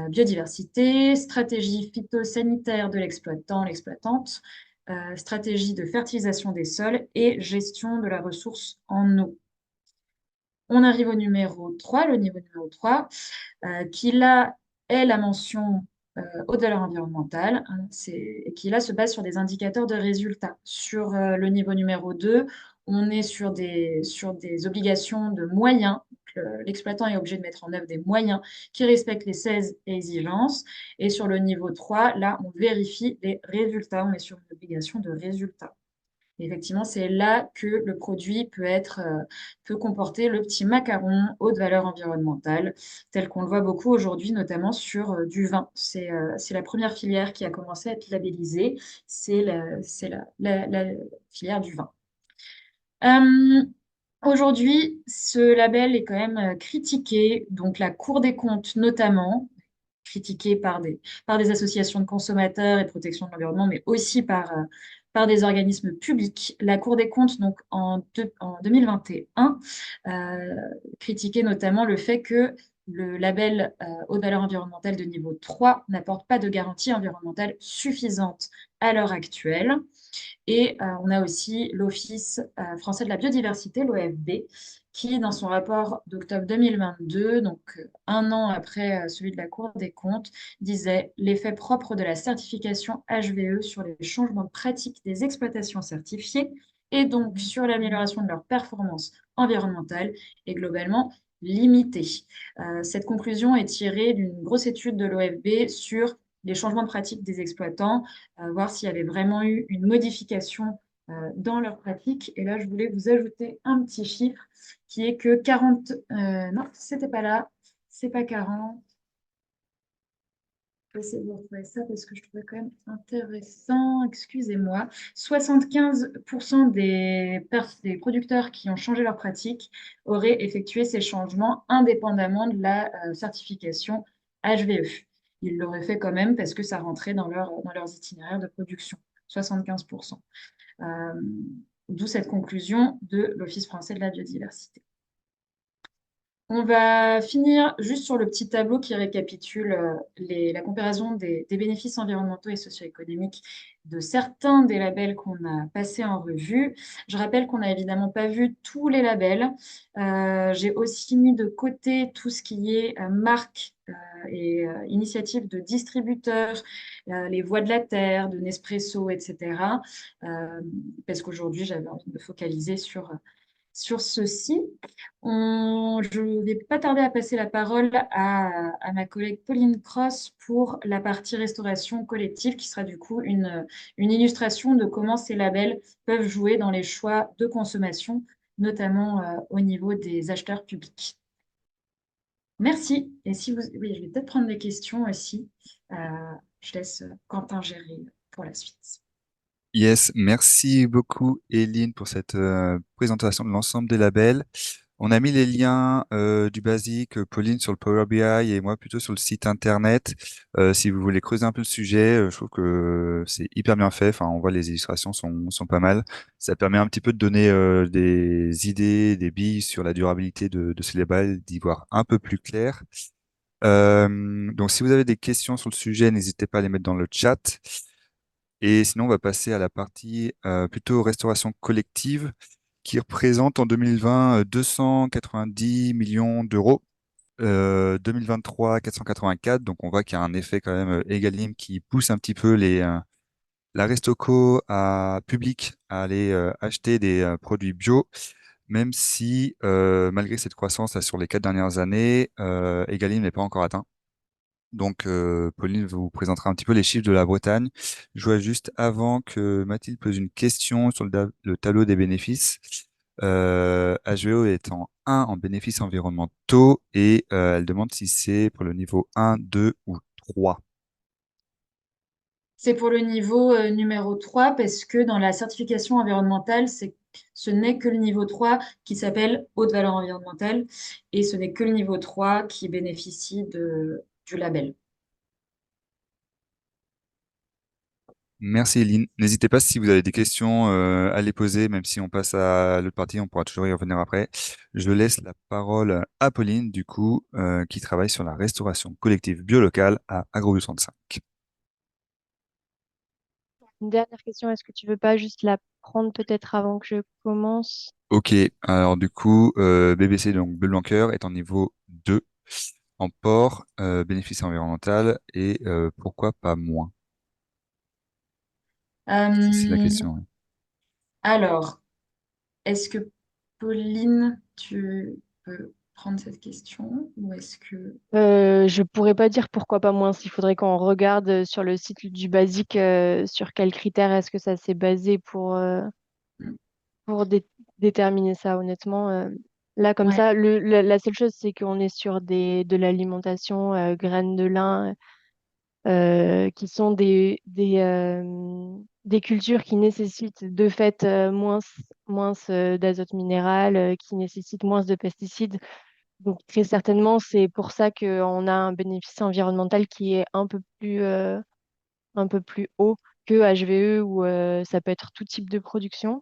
Biodiversité, stratégie phytosanitaire de l'exploitant, l'exploitante, stratégie de fertilisation des sols et gestion de la ressource en eau. On arrive au numéro 3, le niveau numéro 3, qui là est la mention haute valeur environnementale, hein, et qui là se base sur des indicateurs de résultats. Sur le niveau numéro 2, on est sur des obligations de moyens. L'exploitant est obligé de mettre en œuvre des moyens qui respectent les 16 exigences. Et sur le niveau 3, là, on vérifie les résultats. On est sur une obligation de résultats. Et effectivement, c'est là que le produit peut comporter le petit macaron haute valeur environnementale, tel qu'on le voit beaucoup aujourd'hui, notamment sur du vin. C'est la première filière qui a commencé à être labellisée, c'est la filière du vin. Aujourd'hui, ce label est quand même critiqué, donc la Cour des comptes notamment, critiqué par des associations de consommateurs et de protection de l'environnement, mais aussi par des organismes publics. La Cour des comptes, donc en 2021, critiquait notamment le fait que le label haute valeur environnementale de niveau 3 n'apporte pas de garantie environnementale suffisante à l'heure actuelle. Et on a aussi l'Office français de la biodiversité, l'OFB, qui, dans son rapport d'octobre 2022, donc un an après celui de la Cour des comptes, disait l'effet propre de la certification HVE sur les changements de pratique des exploitations certifiées et donc sur l'amélioration de leur performance environnementale est globalement limité. Cette conclusion est tirée d'une grosse étude de l'OFB sur les changements de pratique des exploitants, voir s'il y avait vraiment eu une modification dans leur pratique. Et là, je voulais vous ajouter un petit chiffre qui est que 40... non, c'était pas là, c'est pas 40. Je vais essayer de vous retrouver ça parce que je trouvais quand même intéressant. Excusez-moi. 75% des producteurs qui ont changé leur pratique auraient effectué ces changements indépendamment de la certification HVE. Ils l'auraient fait quand même parce que ça rentrait dans leurs itinéraires de production. 75%. Euh, D'où cette conclusion de l'Office français de la biodiversité. On va finir juste sur le petit tableau qui récapitule la comparaison des bénéfices environnementaux et socio-économiques de certains des labels qu'on a passés en revue. Je rappelle qu'on n'a évidemment pas vu tous les labels. J'ai aussi mis de côté tout ce qui est marque et initiatives de distributeurs, les Voix de la Terre, de Nespresso, etc. Parce qu'aujourd'hui, j'avais envie de me focaliser sur ceci. Je ne vais pas tarder à passer la parole à ma collègue Pauline Cross pour la partie restauration collective, qui sera du coup une illustration de comment ces labels peuvent jouer dans les choix de consommation, notamment au niveau des acheteurs publics. Merci. Et si vous... Oui, je vais peut-être prendre des questions aussi. Je laisse Quentin gérer pour la suite. Yes, merci beaucoup, Eline, pour cette présentation de l'ensemble des labels. On a mis les liens du basique, Pauline sur le Power BI et moi plutôt sur le site internet. Si vous voulez creuser un peu le sujet, je trouve que c'est hyper bien fait. Enfin, on voit les illustrations sont pas mal. Ça permet un petit peu de donner des idées, des billes sur la durabilité de ces labels, d'y voir un peu plus clair. Donc, si vous avez des questions sur le sujet, n'hésitez pas à les mettre dans le chat. Et sinon, on va passer à la partie plutôt restauration collective qui représente en 2020 290 millions d'euros. 2023, 484. Donc, on voit qu'il y a un effet quand même Egalim qui pousse un petit peu la Restauco à public à aller acheter des produits bio, même si malgré cette croissance là, sur les 4 dernières années, Egalim n'est pas encore atteint. Donc, Pauline vous présentera un petit peu les chiffres de la Bretagne. Je vois juste avant que Mathilde pose une question sur le tableau des bénéfices. HVO est en 1 en bénéfices environnementaux et elle demande si c'est pour le niveau 1, 2 ou 3. C'est pour le niveau numéro 3 parce que dans la certification environnementale, ce n'est que le niveau 3 qui s'appelle haute valeur environnementale et ce n'est que le niveau 3 qui bénéficie du label. Merci Eline. N'hésitez pas si vous avez des questions à les poser, même si on passe à l'autre partie, on pourra toujours y revenir après. Je laisse la parole à Pauline, du coup, qui travaille sur la restauration collective biolocale à Agrobio 35. Une dernière question, est-ce que tu veux pas juste la prendre peut-être avant que je commence? Ok, alors du coup, BBC, donc Bleu Blanqueur, est en niveau 2 en port, bénéfice environnemental, et pourquoi pas moins? C'est la Euh, question. Ouais. alors, est-ce que Pauline, tu peux prendre cette question ou est-ce que... Je pourrais pas dire pourquoi pas moins. Il faudrait qu'on regarde sur le site du Basique sur quels critères est-ce que ça s'est basé pour déterminer ça, honnêtement. Là, comme Ouais. ça, la seule chose, c'est qu'on est sur de l'alimentation, graines de lin, qui sont des cultures qui nécessitent de fait moins d'azote minéral, qui nécessitent moins de pesticides. Donc très certainement, c'est pour ça qu'on a un bénéfice environnemental qui est un peu plus haut que HVE où ça peut être tout type de production.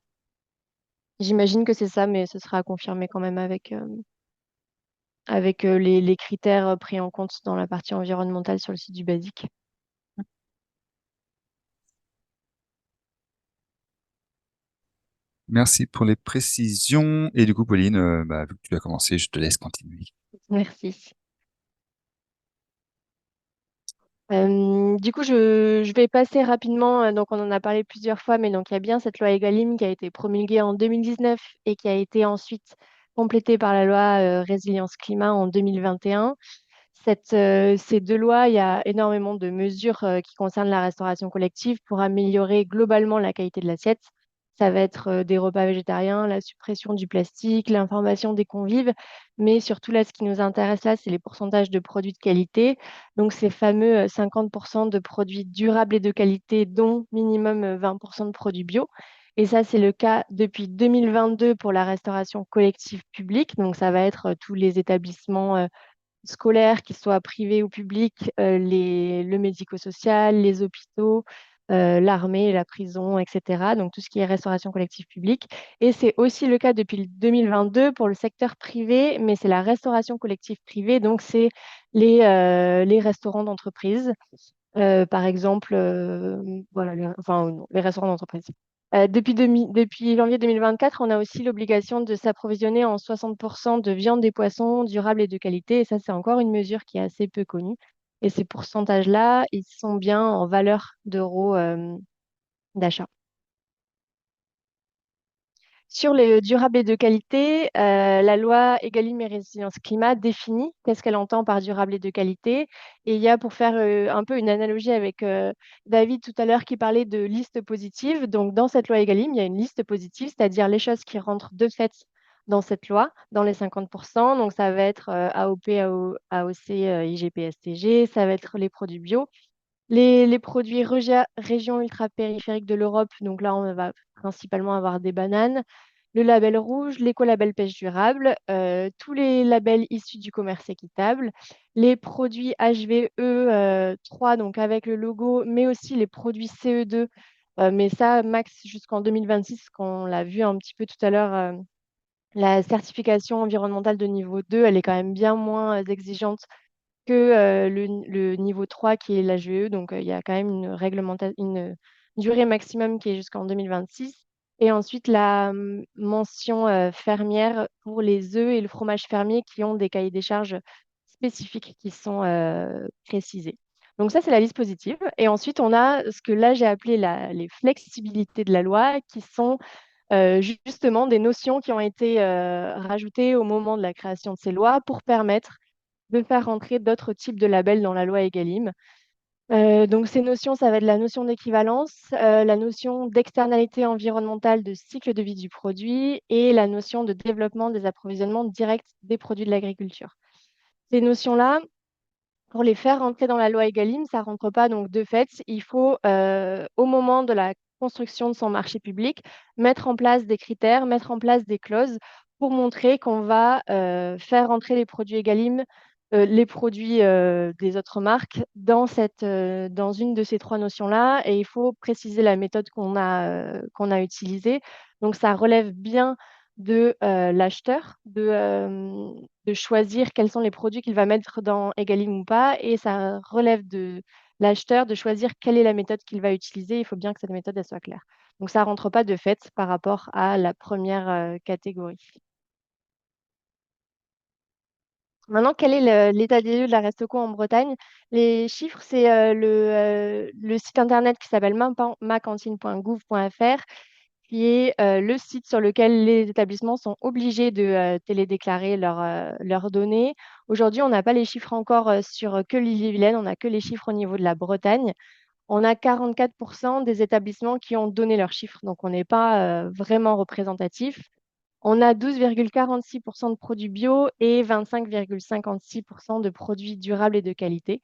J'imagine que c'est ça, mais ce sera à confirmer quand même avec les critères pris en compte dans la partie environnementale sur le site du Basique. Merci pour les précisions. Et du coup, Pauline, bah, vu que tu as commencé, je te laisse continuer. Merci. Du coup, je vais passer rapidement. Donc, on en a parlé plusieurs fois, mais donc il y a bien cette loi Egalim qui a été promulguée en 2019 et qui a été ensuite complétée par la loi Résilience Climat en 2021. Ces deux lois, il y a énormément de mesures qui concernent la restauration collective pour améliorer globalement la qualité de l'assiette. Ça va être des repas végétariens, la suppression du plastique, l'information des convives, mais surtout là, ce qui nous intéresse là, c'est les pourcentages de produits de qualité. Donc ces fameux 50% de produits durables et de qualité, dont minimum 20% de produits bio. Et ça, c'est le cas depuis 2022 pour la restauration collective publique. Donc ça va être tous les établissements scolaires, qu'ils soient privés ou publics, le médico-social, les hôpitaux, l'armée, la prison, etc. Donc tout ce qui est restauration collective publique. Et c'est aussi le cas depuis le 2022 pour le secteur privé, mais c'est la restauration collective privée, donc c'est les restaurants d'entreprise. Par exemple, voilà, enfin, non, les restaurants d'entreprise. Depuis janvier 2024, on a aussi l'obligation de s'approvisionner en 60% de viande et poissons durables et de qualité. Et ça, c'est encore une mesure qui est assez peu connue. Et ces pourcentages-là, ils sont bien en valeur d'euros d'achat. Sur les durables et de qualité, la loi Egalim et Résilience Climat définit qu'est-ce qu'elle entend par durable et de qualité. Et il y a, pour faire un peu une analogie avec David tout à l'heure qui parlait de liste positive, donc dans cette loi Egalim, il y a une liste positive, c'est-à-dire les choses qui rentrent de fait dans cette loi, dans les 50%. Donc ça va être AOP, AOC, IGP, STG, ça va être les produits bio. Les produits régions ultra-périphériques de l'Europe, donc là, on va principalement avoir des bananes. Le label rouge, l'écolabel pêche durable, tous les labels issus du commerce équitable, les produits HVE 3, donc avec le logo, mais aussi les produits CE2, mais ça, max jusqu'en 2026, qu'on l'a vu un petit peu tout à l'heure, la certification environnementale de niveau 2, elle est quand même bien moins exigeante que le niveau 3 qui est l'HVE. Donc, il y a quand même une durée maximum qui est jusqu'en 2026. Et ensuite, la mention fermière pour les œufs et le fromage fermier qui ont des cahiers des charges spécifiques qui sont précisés. Donc ça, c'est la liste positive. Et ensuite, on a ce que là, j'ai appelé les flexibilités de la loi, qui sont justement des notions qui ont été rajoutées au moment de la création de ces lois pour permettre de faire rentrer d'autres types de labels dans la loi Egalim. Donc ces notions, ça va être la notion d'équivalence, la notion d'externalité environnementale de cycle de vie du produit et la notion de développement des approvisionnements directs des produits de l'agriculture. Ces notions-là, pour les faire rentrer dans la loi Egalim, ça ne rentre pas donc de fait. Il faut, au moment de la construction de son marché public, mettre en place des critères, mettre en place des clauses pour montrer qu'on va faire rentrer les produits Egalim, les produits des autres marques dans une de ces trois notions-là. Et il faut préciser la méthode qu'on a utilisée. Donc ça relève bien de l'acheteur, de choisir quels sont les produits qu'il va mettre dans Egalim ou pas, et ça relève de l'acheteur de choisir quelle est la méthode qu'il va utiliser. Il faut bien que cette méthode elle soit claire. Donc ça ne rentre pas de fait par rapport à la première catégorie. Maintenant, quel est l'état des lieux de la Restco en Bretagne? Les chiffres, c'est le site internet qui s'appelle macantine.gouv.fr, qui est le site sur lequel les établissements sont obligés de télédéclarer leurs données. Aujourd'hui, on n'a pas les chiffres encore sur que l'Ille-et-Vilaine, on n'a que les chiffres au niveau de la Bretagne. On a 44% des établissements qui ont donné leurs chiffres, donc on n'est pas vraiment représentatif. On a 12,46% de produits bio et 25,56% de produits durables et de qualité.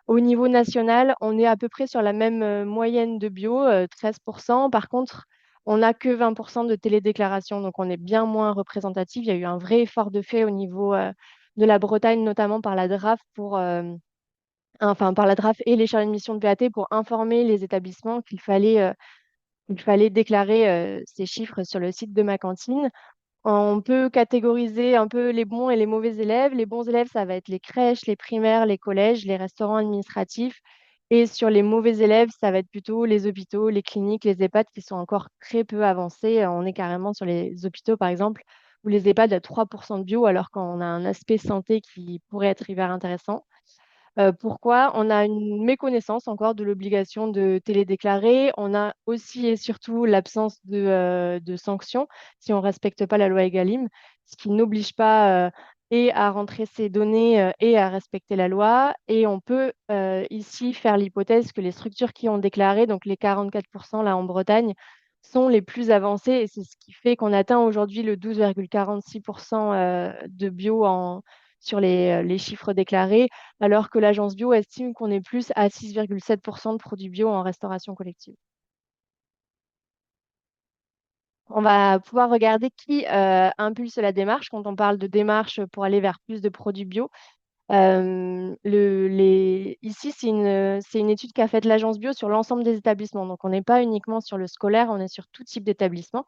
Au niveau national, on est à peu près sur la même moyenne de bio, 13%. Par contre, on n'a que 20% de télédéclaration, donc on est bien moins représentatif. Il y a eu un vrai effort de fait au niveau de la Bretagne, notamment par la DRAF par la DRAF et les chargés de mission de PAT pour informer les établissements qu'il fallait déclarer ces chiffres sur le site de ma cantine. On peut catégoriser un peu les bons et les mauvais élèves. Les bons élèves, ça va être les crèches, les primaires, les collèges, les restaurants administratifs. Et sur les mauvais élèves, ça va être plutôt les hôpitaux, les cliniques, les EHPAD qui sont encore très peu avancés. On est carrément sur les hôpitaux, par exemple, où les EHPAD à 3% de bio, alors qu'on a un aspect santé qui pourrait être hyper intéressant. Pourquoi? On a une méconnaissance encore de l'obligation de télédéclarer. On a aussi et surtout l'absence de sanctions si on ne respecte pas la loi Egalim, ce qui n'oblige pas et à rentrer ces données et à respecter la loi. Et on peut ici faire l'hypothèse que les structures qui ont déclaré, donc les 44% là en Bretagne, sont les plus avancées et c'est ce qui fait qu'on atteint aujourd'hui le 12,46% de bio sur les chiffres déclarés alors que l'agence bio estime qu'on est plus à 6,7% de produits bio en restauration collective. On va pouvoir regarder qui impulse la démarche quand on parle de démarche pour aller vers plus de produits bio. Ici, c'est une étude qu'a faite l'agence bio sur l'ensemble des établissements. Donc, on n'est pas uniquement sur le scolaire, on est sur tout type d'établissement.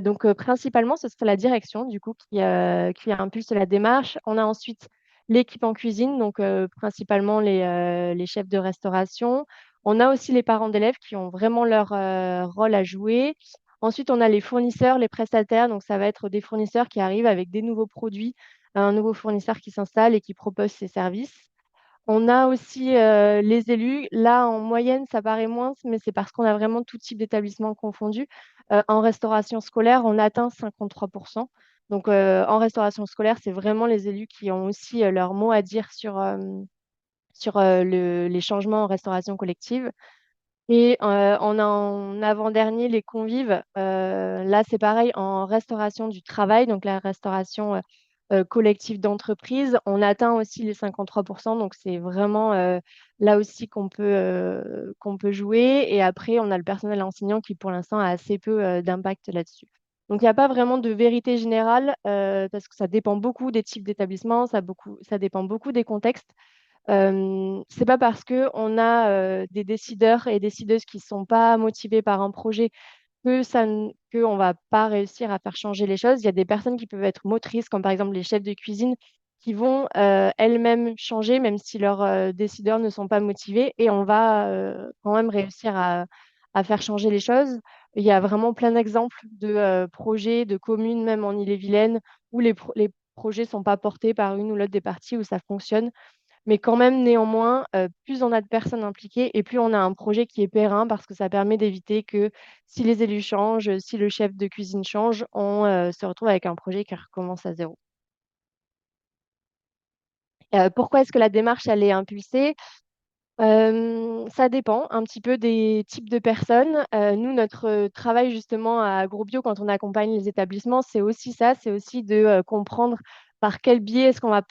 Donc, principalement, ce serait la direction, du coup, qui impulse la démarche. On a ensuite l'équipe en cuisine, donc principalement les chefs de restauration. On a aussi les parents d'élèves qui ont vraiment leur rôle à jouer. Ensuite, on a les fournisseurs, les prestataires. Donc, ça va être des fournisseurs qui arrivent avec des nouveaux produits, un nouveau fournisseur qui s'installe et qui propose ses services. On a aussi les élus. Là, en moyenne, ça paraît moins, mais c'est parce qu'on a vraiment tout type d'établissements confondus. En restauration scolaire, on atteint 53%. Donc, en restauration scolaire, c'est vraiment les élus qui ont aussi leur mot à dire sur les changements en restauration collective. Et on a en avant-dernier les convives. Là, c'est pareil en restauration du travail, donc la restauration collectif d'entreprises. On atteint aussi les 53%, donc c'est vraiment là aussi qu'on peut jouer. Et après, on a le personnel enseignant qui, pour l'instant, a assez peu d'impact là-dessus. Donc, il n'y a pas vraiment de vérité générale parce que ça dépend beaucoup des types d'établissements, ça dépend beaucoup des contextes. C'est pas parce qu'on a des décideurs et décideuses qui sont pas motivés par un projet qu'on ne va pas réussir à faire changer les choses. Il y a des personnes qui peuvent être motrices, comme par exemple les chefs de cuisine, qui vont elles-mêmes changer, même si leurs décideurs ne sont pas motivés, et on va quand même réussir à faire changer les choses. Il y a vraiment plein d'exemples de projets, de communes, même en Ille-et-Vilaine, où les projets ne sont pas portés par une ou l'autre des parties, où ça fonctionne. Mais quand même, néanmoins, plus on a de personnes impliquées et plus on a un projet qui est périn parce que ça permet d'éviter que si les élus changent, si le chef de cuisine change, on se retrouve avec un projet qui recommence à zéro. Pourquoi est-ce que la démarche, elle est impulsée? Ça dépend un petit peu des types de personnes. Nous, notre travail justement à AgroBio, quand on accompagne les établissements, c'est aussi ça, c'est aussi de comprendre par quel biais est-ce qu'on va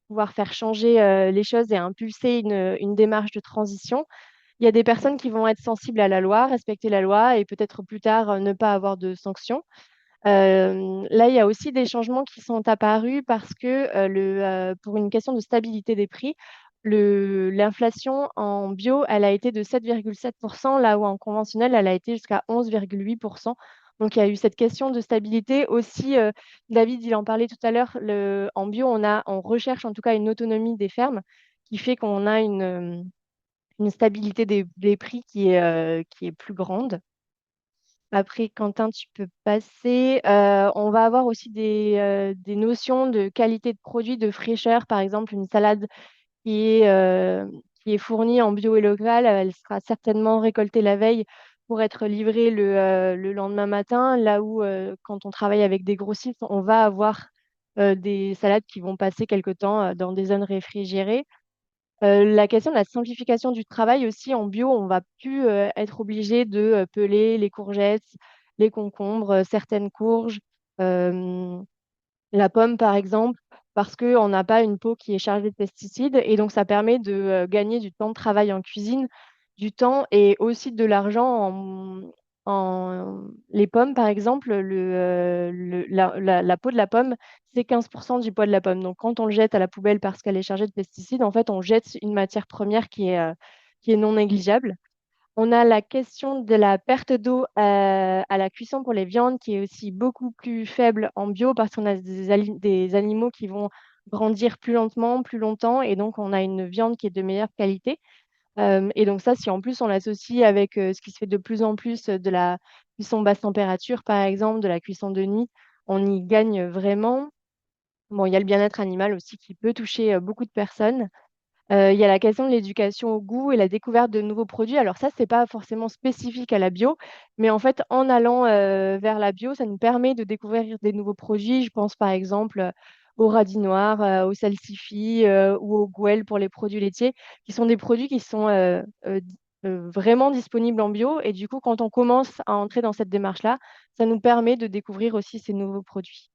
pouvoir faire changer les choses et impulser une démarche de transition. Il y a des personnes qui vont être sensibles à la loi, respecter la loi et peut-être plus tard ne pas avoir de sanctions. Là, il y a aussi des changements qui sont apparus parce que pour une question de stabilité des prix, l'inflation en bio, elle a été de 7,7%, là où en conventionnel, elle a été jusqu'à 11,8%. Donc, il y a eu cette question de stabilité aussi. David, il en parlait tout à l'heure. En bio, on recherche en tout cas une autonomie des fermes qui fait qu'on a une stabilité des prix qui est plus grande. Après, Quentin, tu peux passer. On va avoir aussi des notions de qualité de produit, de fraîcheur. Par exemple, une salade qui est fournie en bio et local, elle sera certainement récoltée la veille pour être livrée le lendemain matin. Là où, quand on travaille avec des grossistes, on va avoir des salades qui vont passer quelque temps dans des zones réfrigérées. La question de la simplification du travail aussi en bio, on va plus être obligé de peler les courgettes, les concombres, certaines courges, euh, la pomme par exemple, parce qu'on n'a pas une peau qui est chargée de pesticides et donc ça permet de gagner du temps de travail en cuisine, du temps et aussi de l'argent les pommes par exemple, la peau de la pomme, c'est 15% du poids de la pomme. Donc quand on le jette à la poubelle parce qu'elle est chargée de pesticides, en fait on jette une matière première qui est non négligeable. On a la question de la perte d'eau à la cuisson pour les viandes qui est aussi beaucoup plus faible en bio parce qu'on a des animaux qui vont grandir plus lentement, plus longtemps et donc on a une viande qui est de meilleure qualité. Et donc ça, si en plus on l'associe avec ce qui se fait de plus en plus de la cuisson basse température, par exemple, de la cuisson de nuit, on y gagne vraiment. Bon, il y a le bien-être animal aussi qui peut toucher beaucoup de personnes. Il y a la question de l'éducation au goût et la découverte de nouveaux produits. Alors ça, c'est pas forcément spécifique à la bio, mais en fait, en allant vers la bio, ça nous permet de découvrir des nouveaux produits. Je pense par exemple au radis noir, au salsifis ou au gouel pour les produits laitiers, qui sont des produits qui sont vraiment disponibles en bio. Et du coup, quand on commence à entrer dans cette démarche-là, ça nous permet de découvrir aussi ces nouveaux produits.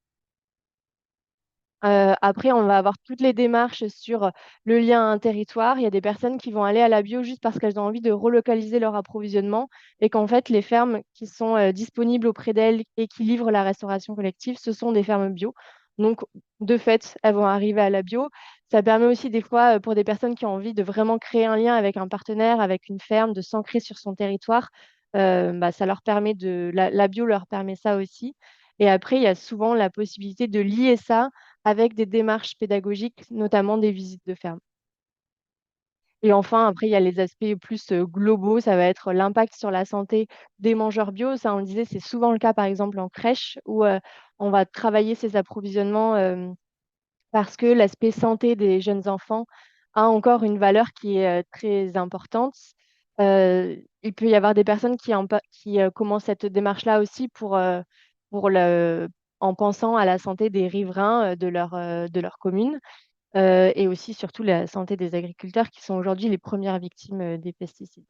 Après, on va avoir toutes les démarches sur le lien à un territoire. Il y a des personnes qui vont aller à la bio juste parce qu'elles ont envie de relocaliser leur approvisionnement et qu'en fait, les fermes qui sont disponibles auprès d'elles et qui livrent la restauration collective, ce sont des fermes bio. Donc, de fait, elles vont arriver à la bio. Ça permet aussi des fois pour des personnes qui ont envie de vraiment créer un lien avec un partenaire, avec une ferme, de s'ancrer sur son territoire. Ça leur permet la bio leur permet ça aussi. Et après, il y a souvent la possibilité de lier ça avec des démarches pédagogiques, notamment des visites de ferme. Et enfin, après, il y a les aspects plus globaux, ça va être l'impact sur la santé des mangeurs bio. Ça, on le disait, c'est souvent le cas, par exemple, en crèche, où on va travailler ces approvisionnements parce que l'aspect santé des jeunes enfants a encore une valeur qui est très importante. Il peut y avoir des personnes qui commencent cette démarche-là aussi pour en pensant à la santé des riverains de leur commune et aussi surtout la santé des agriculteurs qui sont aujourd'hui les premières victimes des pesticides.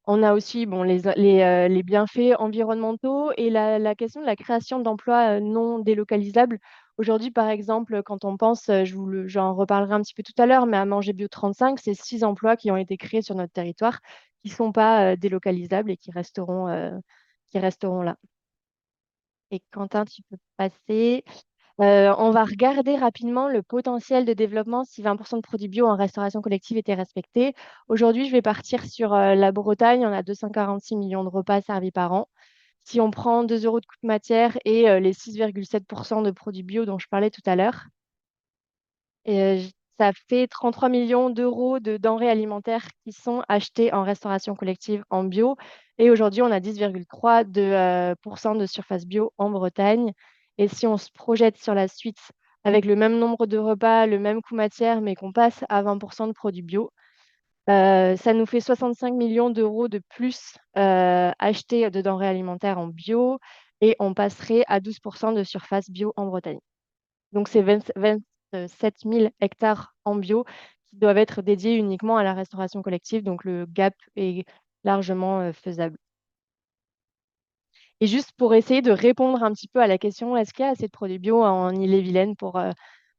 On a aussi bon, les bienfaits environnementaux et la question de la création d'emplois non délocalisables. Aujourd'hui, par exemple, quand on pense, j'en reparlerai un petit peu tout à l'heure, mais à Manger Bio 35, c'est 6 emplois qui ont été créés sur notre territoire, qui ne sont pas délocalisables et qui resteront là. Et Quentin, tu peux passer. On va regarder rapidement le potentiel de développement si 20% de produits bio en restauration collective étaient respectés. Aujourd'hui, je vais partir sur la Bretagne. On a 246 millions de repas servis par an. Si on prend 2 euros de coût de matière et les 6,7% de produits bio dont je parlais tout à l'heure, ça fait 33 millions d'euros de denrées alimentaires qui sont achetées en restauration collective en bio. Et aujourd'hui, on a 10,3% de surface bio en Bretagne. Et si on se projette sur la suite avec le même nombre de repas, le même coût matière, mais qu'on passe à 20% de produits bio, ça nous fait 65 millions d'euros de plus achetés de denrées alimentaires en bio et on passerait à 12% de surface bio en Bretagne. Donc, c'est 27 000 hectares en bio qui doivent être dédiés uniquement à la restauration collective. Donc, le gap est largement faisable. Et juste pour essayer de répondre un petit peu à la question, est-ce qu'il y a assez de produits bio en Ille-et-Vilaine pour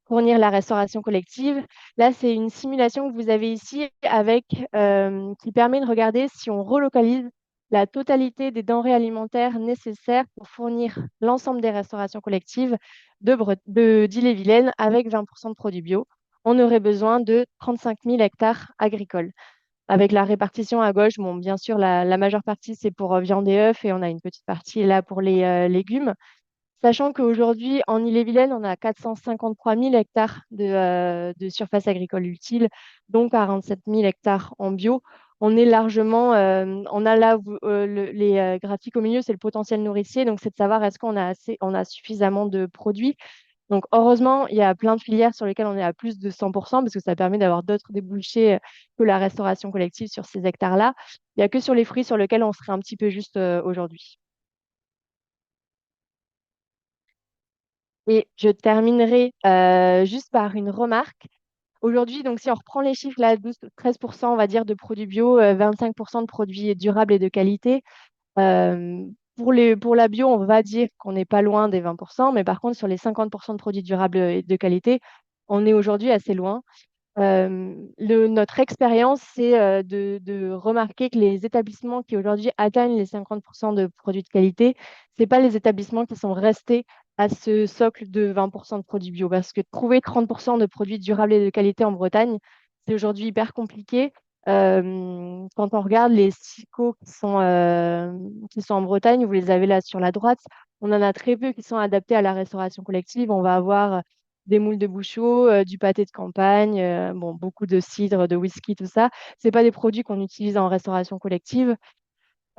fournir la restauration collective? Là, c'est une simulation que vous avez ici qui permet de regarder si on relocalise la totalité des denrées alimentaires nécessaires pour fournir l'ensemble des restaurations collectives d'Ille-et-Vilaine avec 20% de produits bio. On aurait besoin de 35 000 hectares agricoles. Avec la répartition à gauche, bon, bien sûr, la majeure partie, c'est pour viande et œufs, et on a une petite partie là pour les légumes. Sachant qu'aujourd'hui, en Ille-et-Vilaine, on a 453 000 hectares de surface agricole utile, dont 47 000 hectares en bio. On est largement, on a là les graphiques au milieu, c'est le potentiel nourricier. Donc, c'est de savoir est-ce qu'on a on a suffisamment de produits. Donc, heureusement, il y a plein de filières sur lesquelles on est à plus de 100% parce que ça permet d'avoir d'autres débouchés que la restauration collective sur ces hectares-là. Il n'y a que sur les fruits sur lesquels on serait un petit peu juste aujourd'hui. Et je terminerai juste par une remarque. Aujourd'hui, donc si on reprend les chiffres, là, 12-13%, on va dire, de produits bio, 25% de produits durables et de qualité. Euh, pour la bio, on va dire qu'on n'est pas loin des 20%, mais par contre, sur les 50% de produits durables et de qualité, on est aujourd'hui assez loin. Notre expérience, c'est de remarquer que les établissements qui aujourd'hui atteignent les 50% de produits de qualité, ce pas les établissements qui sont restés à ce socle de 20% de produits bio. Parce que trouver 30% de produits durables et de qualité en Bretagne, c'est aujourd'hui hyper compliqué. Quand on regarde les SICO qui sont en Bretagne, vous les avez là sur la droite, on en a très peu qui sont adaptés à la restauration collective. On va avoir des moules de bouchot, du pâté de campagne, bon, beaucoup de cidre, de whisky, tout ça. C'est pas des produits qu'on utilise en restauration collective.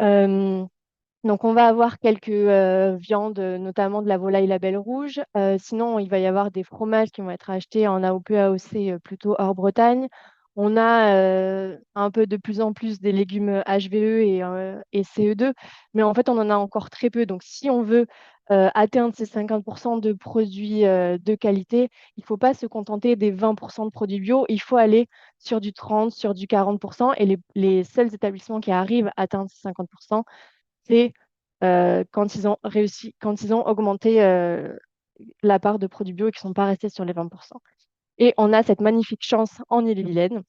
Euh, donc, on va avoir quelques viandes, notamment de la volaille label rouge. Sinon, il va y avoir des fromages qui vont être achetés en AOP, AOC, plutôt hors Bretagne. On a un peu de plus en plus des légumes HVE et CE2, mais en fait, on en a encore très peu. Donc, si on veut atteindre ces 50% de produits de qualité, il ne faut pas se contenter des 20% de produits bio. Il faut aller sur du 30, sur du 40%. Et les seuls établissements qui arrivent à atteindre ces 50%, c'est quand ils ont réussi, quand ils ont augmenté la part de produits bio et qui ne sont pas restés sur les 20%. Et on a cette magnifique chance en Ille-et-Vilaine,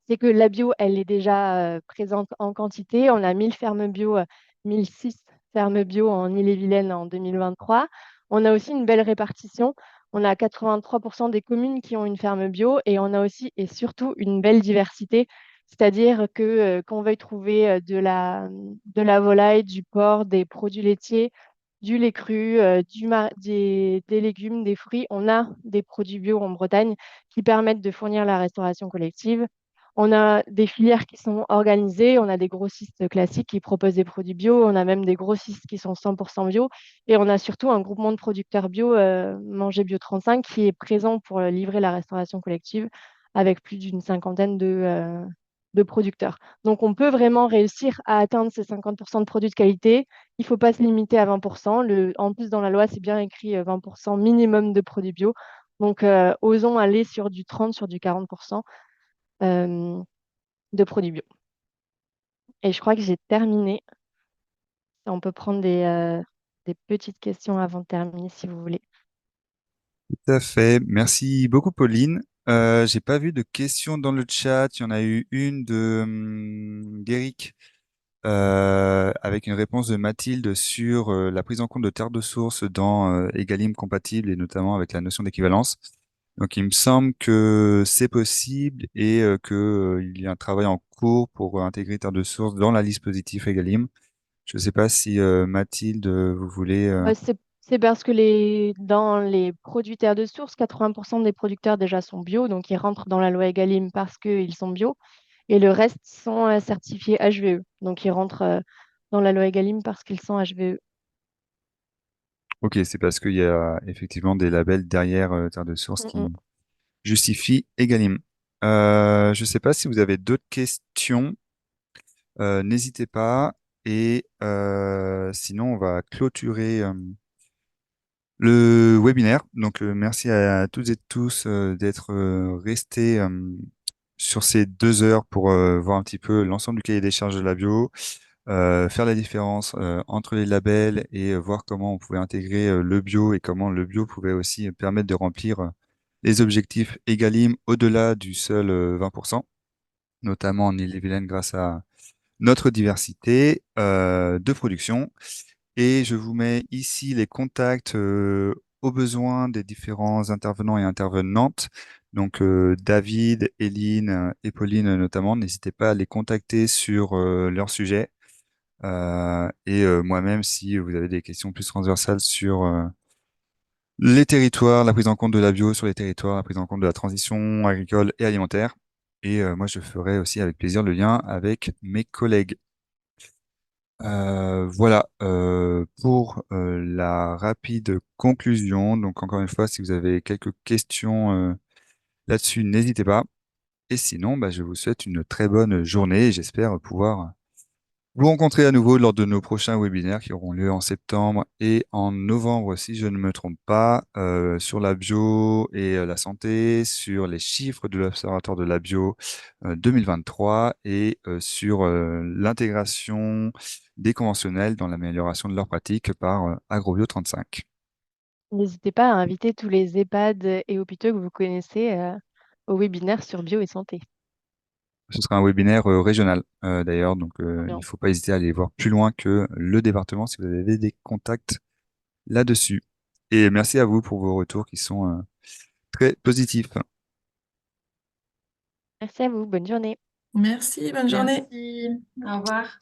c'est que la bio, elle est déjà présente en quantité. On a 1000 fermes bio, 1006 fermes bio en Ille-et-Vilaine en 2023. On a aussi une belle répartition. On a 83% des communes qui ont une ferme bio et on a aussi et surtout une belle diversité. C'est-à-dire que qu'on veuille trouver de la volaille, du porc, des produits laitiers, du lait cru, des légumes, des fruits, on a des produits bio en Bretagne qui permettent de fournir la restauration collective. On a des filières qui sont organisées, on a des grossistes classiques qui proposent des produits bio, on a même des grossistes qui sont 100% bio, et on a surtout un groupement de producteurs bio, Manger Bio 35, qui est présent pour livrer la restauration collective avec plus d'une cinquantaine de producteurs. Donc on peut vraiment réussir à atteindre ces 50% de produits de qualité. Il ne faut pas se limiter à 20%. En plus, dans la loi, c'est bien écrit 20% minimum de produits bio. Donc osons aller sur du 30, sur du 40% euh, de produits bio. Et je crois que j'ai terminé. On peut prendre des petites questions avant de terminer si vous voulez. Tout à fait. Merci beaucoup, Pauline. J'ai pas vu de questions dans le chat. Il y en a eu une de d'Eric avec une réponse de Mathilde sur la prise en compte de terres de source dans Egalim compatible et notamment avec la notion d'équivalence. Donc, il me semble que c'est possible et il y a un travail en cours pour intégrer terres de source dans la liste positive Egalim. Je ne sais pas si Mathilde, vous voulez. C'est parce que dans les produits terre de source, 80% des producteurs déjà sont bio, donc ils rentrent dans la loi Egalim parce qu'ils sont bio, et le reste sont certifiés HVE, donc ils rentrent dans la loi Egalim parce qu'ils sont HVE. Ok, c'est parce qu'il y a effectivement des labels derrière terres de source Mm, mm. qui justifient Egalim. Je ne sais pas si vous avez d'autres questions. N'hésitez pas. Et sinon, on va clôturer le webinaire. Donc, merci à toutes et tous d'être restés sur ces 2 heures pour voir un petit peu l'ensemble du cahier des charges de la bio, faire la différence entre les labels et voir comment on pouvait intégrer le bio et comment le bio pouvait aussi permettre de remplir les objectifs Egalim au-delà du seul 20%, notamment en Ille-et-Vilaine grâce à notre diversité de production. Et je vous mets ici les contacts aux besoins des différents intervenants et intervenantes. Donc David, Eline et Pauline notamment, n'hésitez pas à les contacter sur leur sujet. Moi-même, si vous avez des questions plus transversales sur les territoires, la prise en compte de la bio sur les territoires, la prise en compte de la transition agricole et alimentaire. Et moi, je ferai aussi avec plaisir le lien avec mes collègues. Voilà pour la rapide conclusion. Donc encore une fois, si vous avez quelques questions là-dessus, n'hésitez pas. Et sinon, bah, je vous souhaite une très bonne journée et j'espère pouvoir vous rencontrer à nouveau lors de nos prochains webinaires qui auront lieu en septembre et en novembre, si je ne me trompe pas, sur la bio et la santé, sur les chiffres de l'Observatoire de la bio 2023 et sur l'intégration des conventionnels dans l'amélioration de leurs pratiques par Agrobio 35. N'hésitez pas à inviter tous les EHPAD et hôpitaux que vous connaissez au webinaire sur bio et santé. Ce sera un webinaire régional d'ailleurs, donc Trop il bien. ne faut pas hésiter à aller voir plus loin que le département si vous avez des contacts là-dessus. Et merci à vous pour vos retours qui sont très positifs. Merci à vous, bonne journée. Merci, bonne journée. Merci. Au revoir.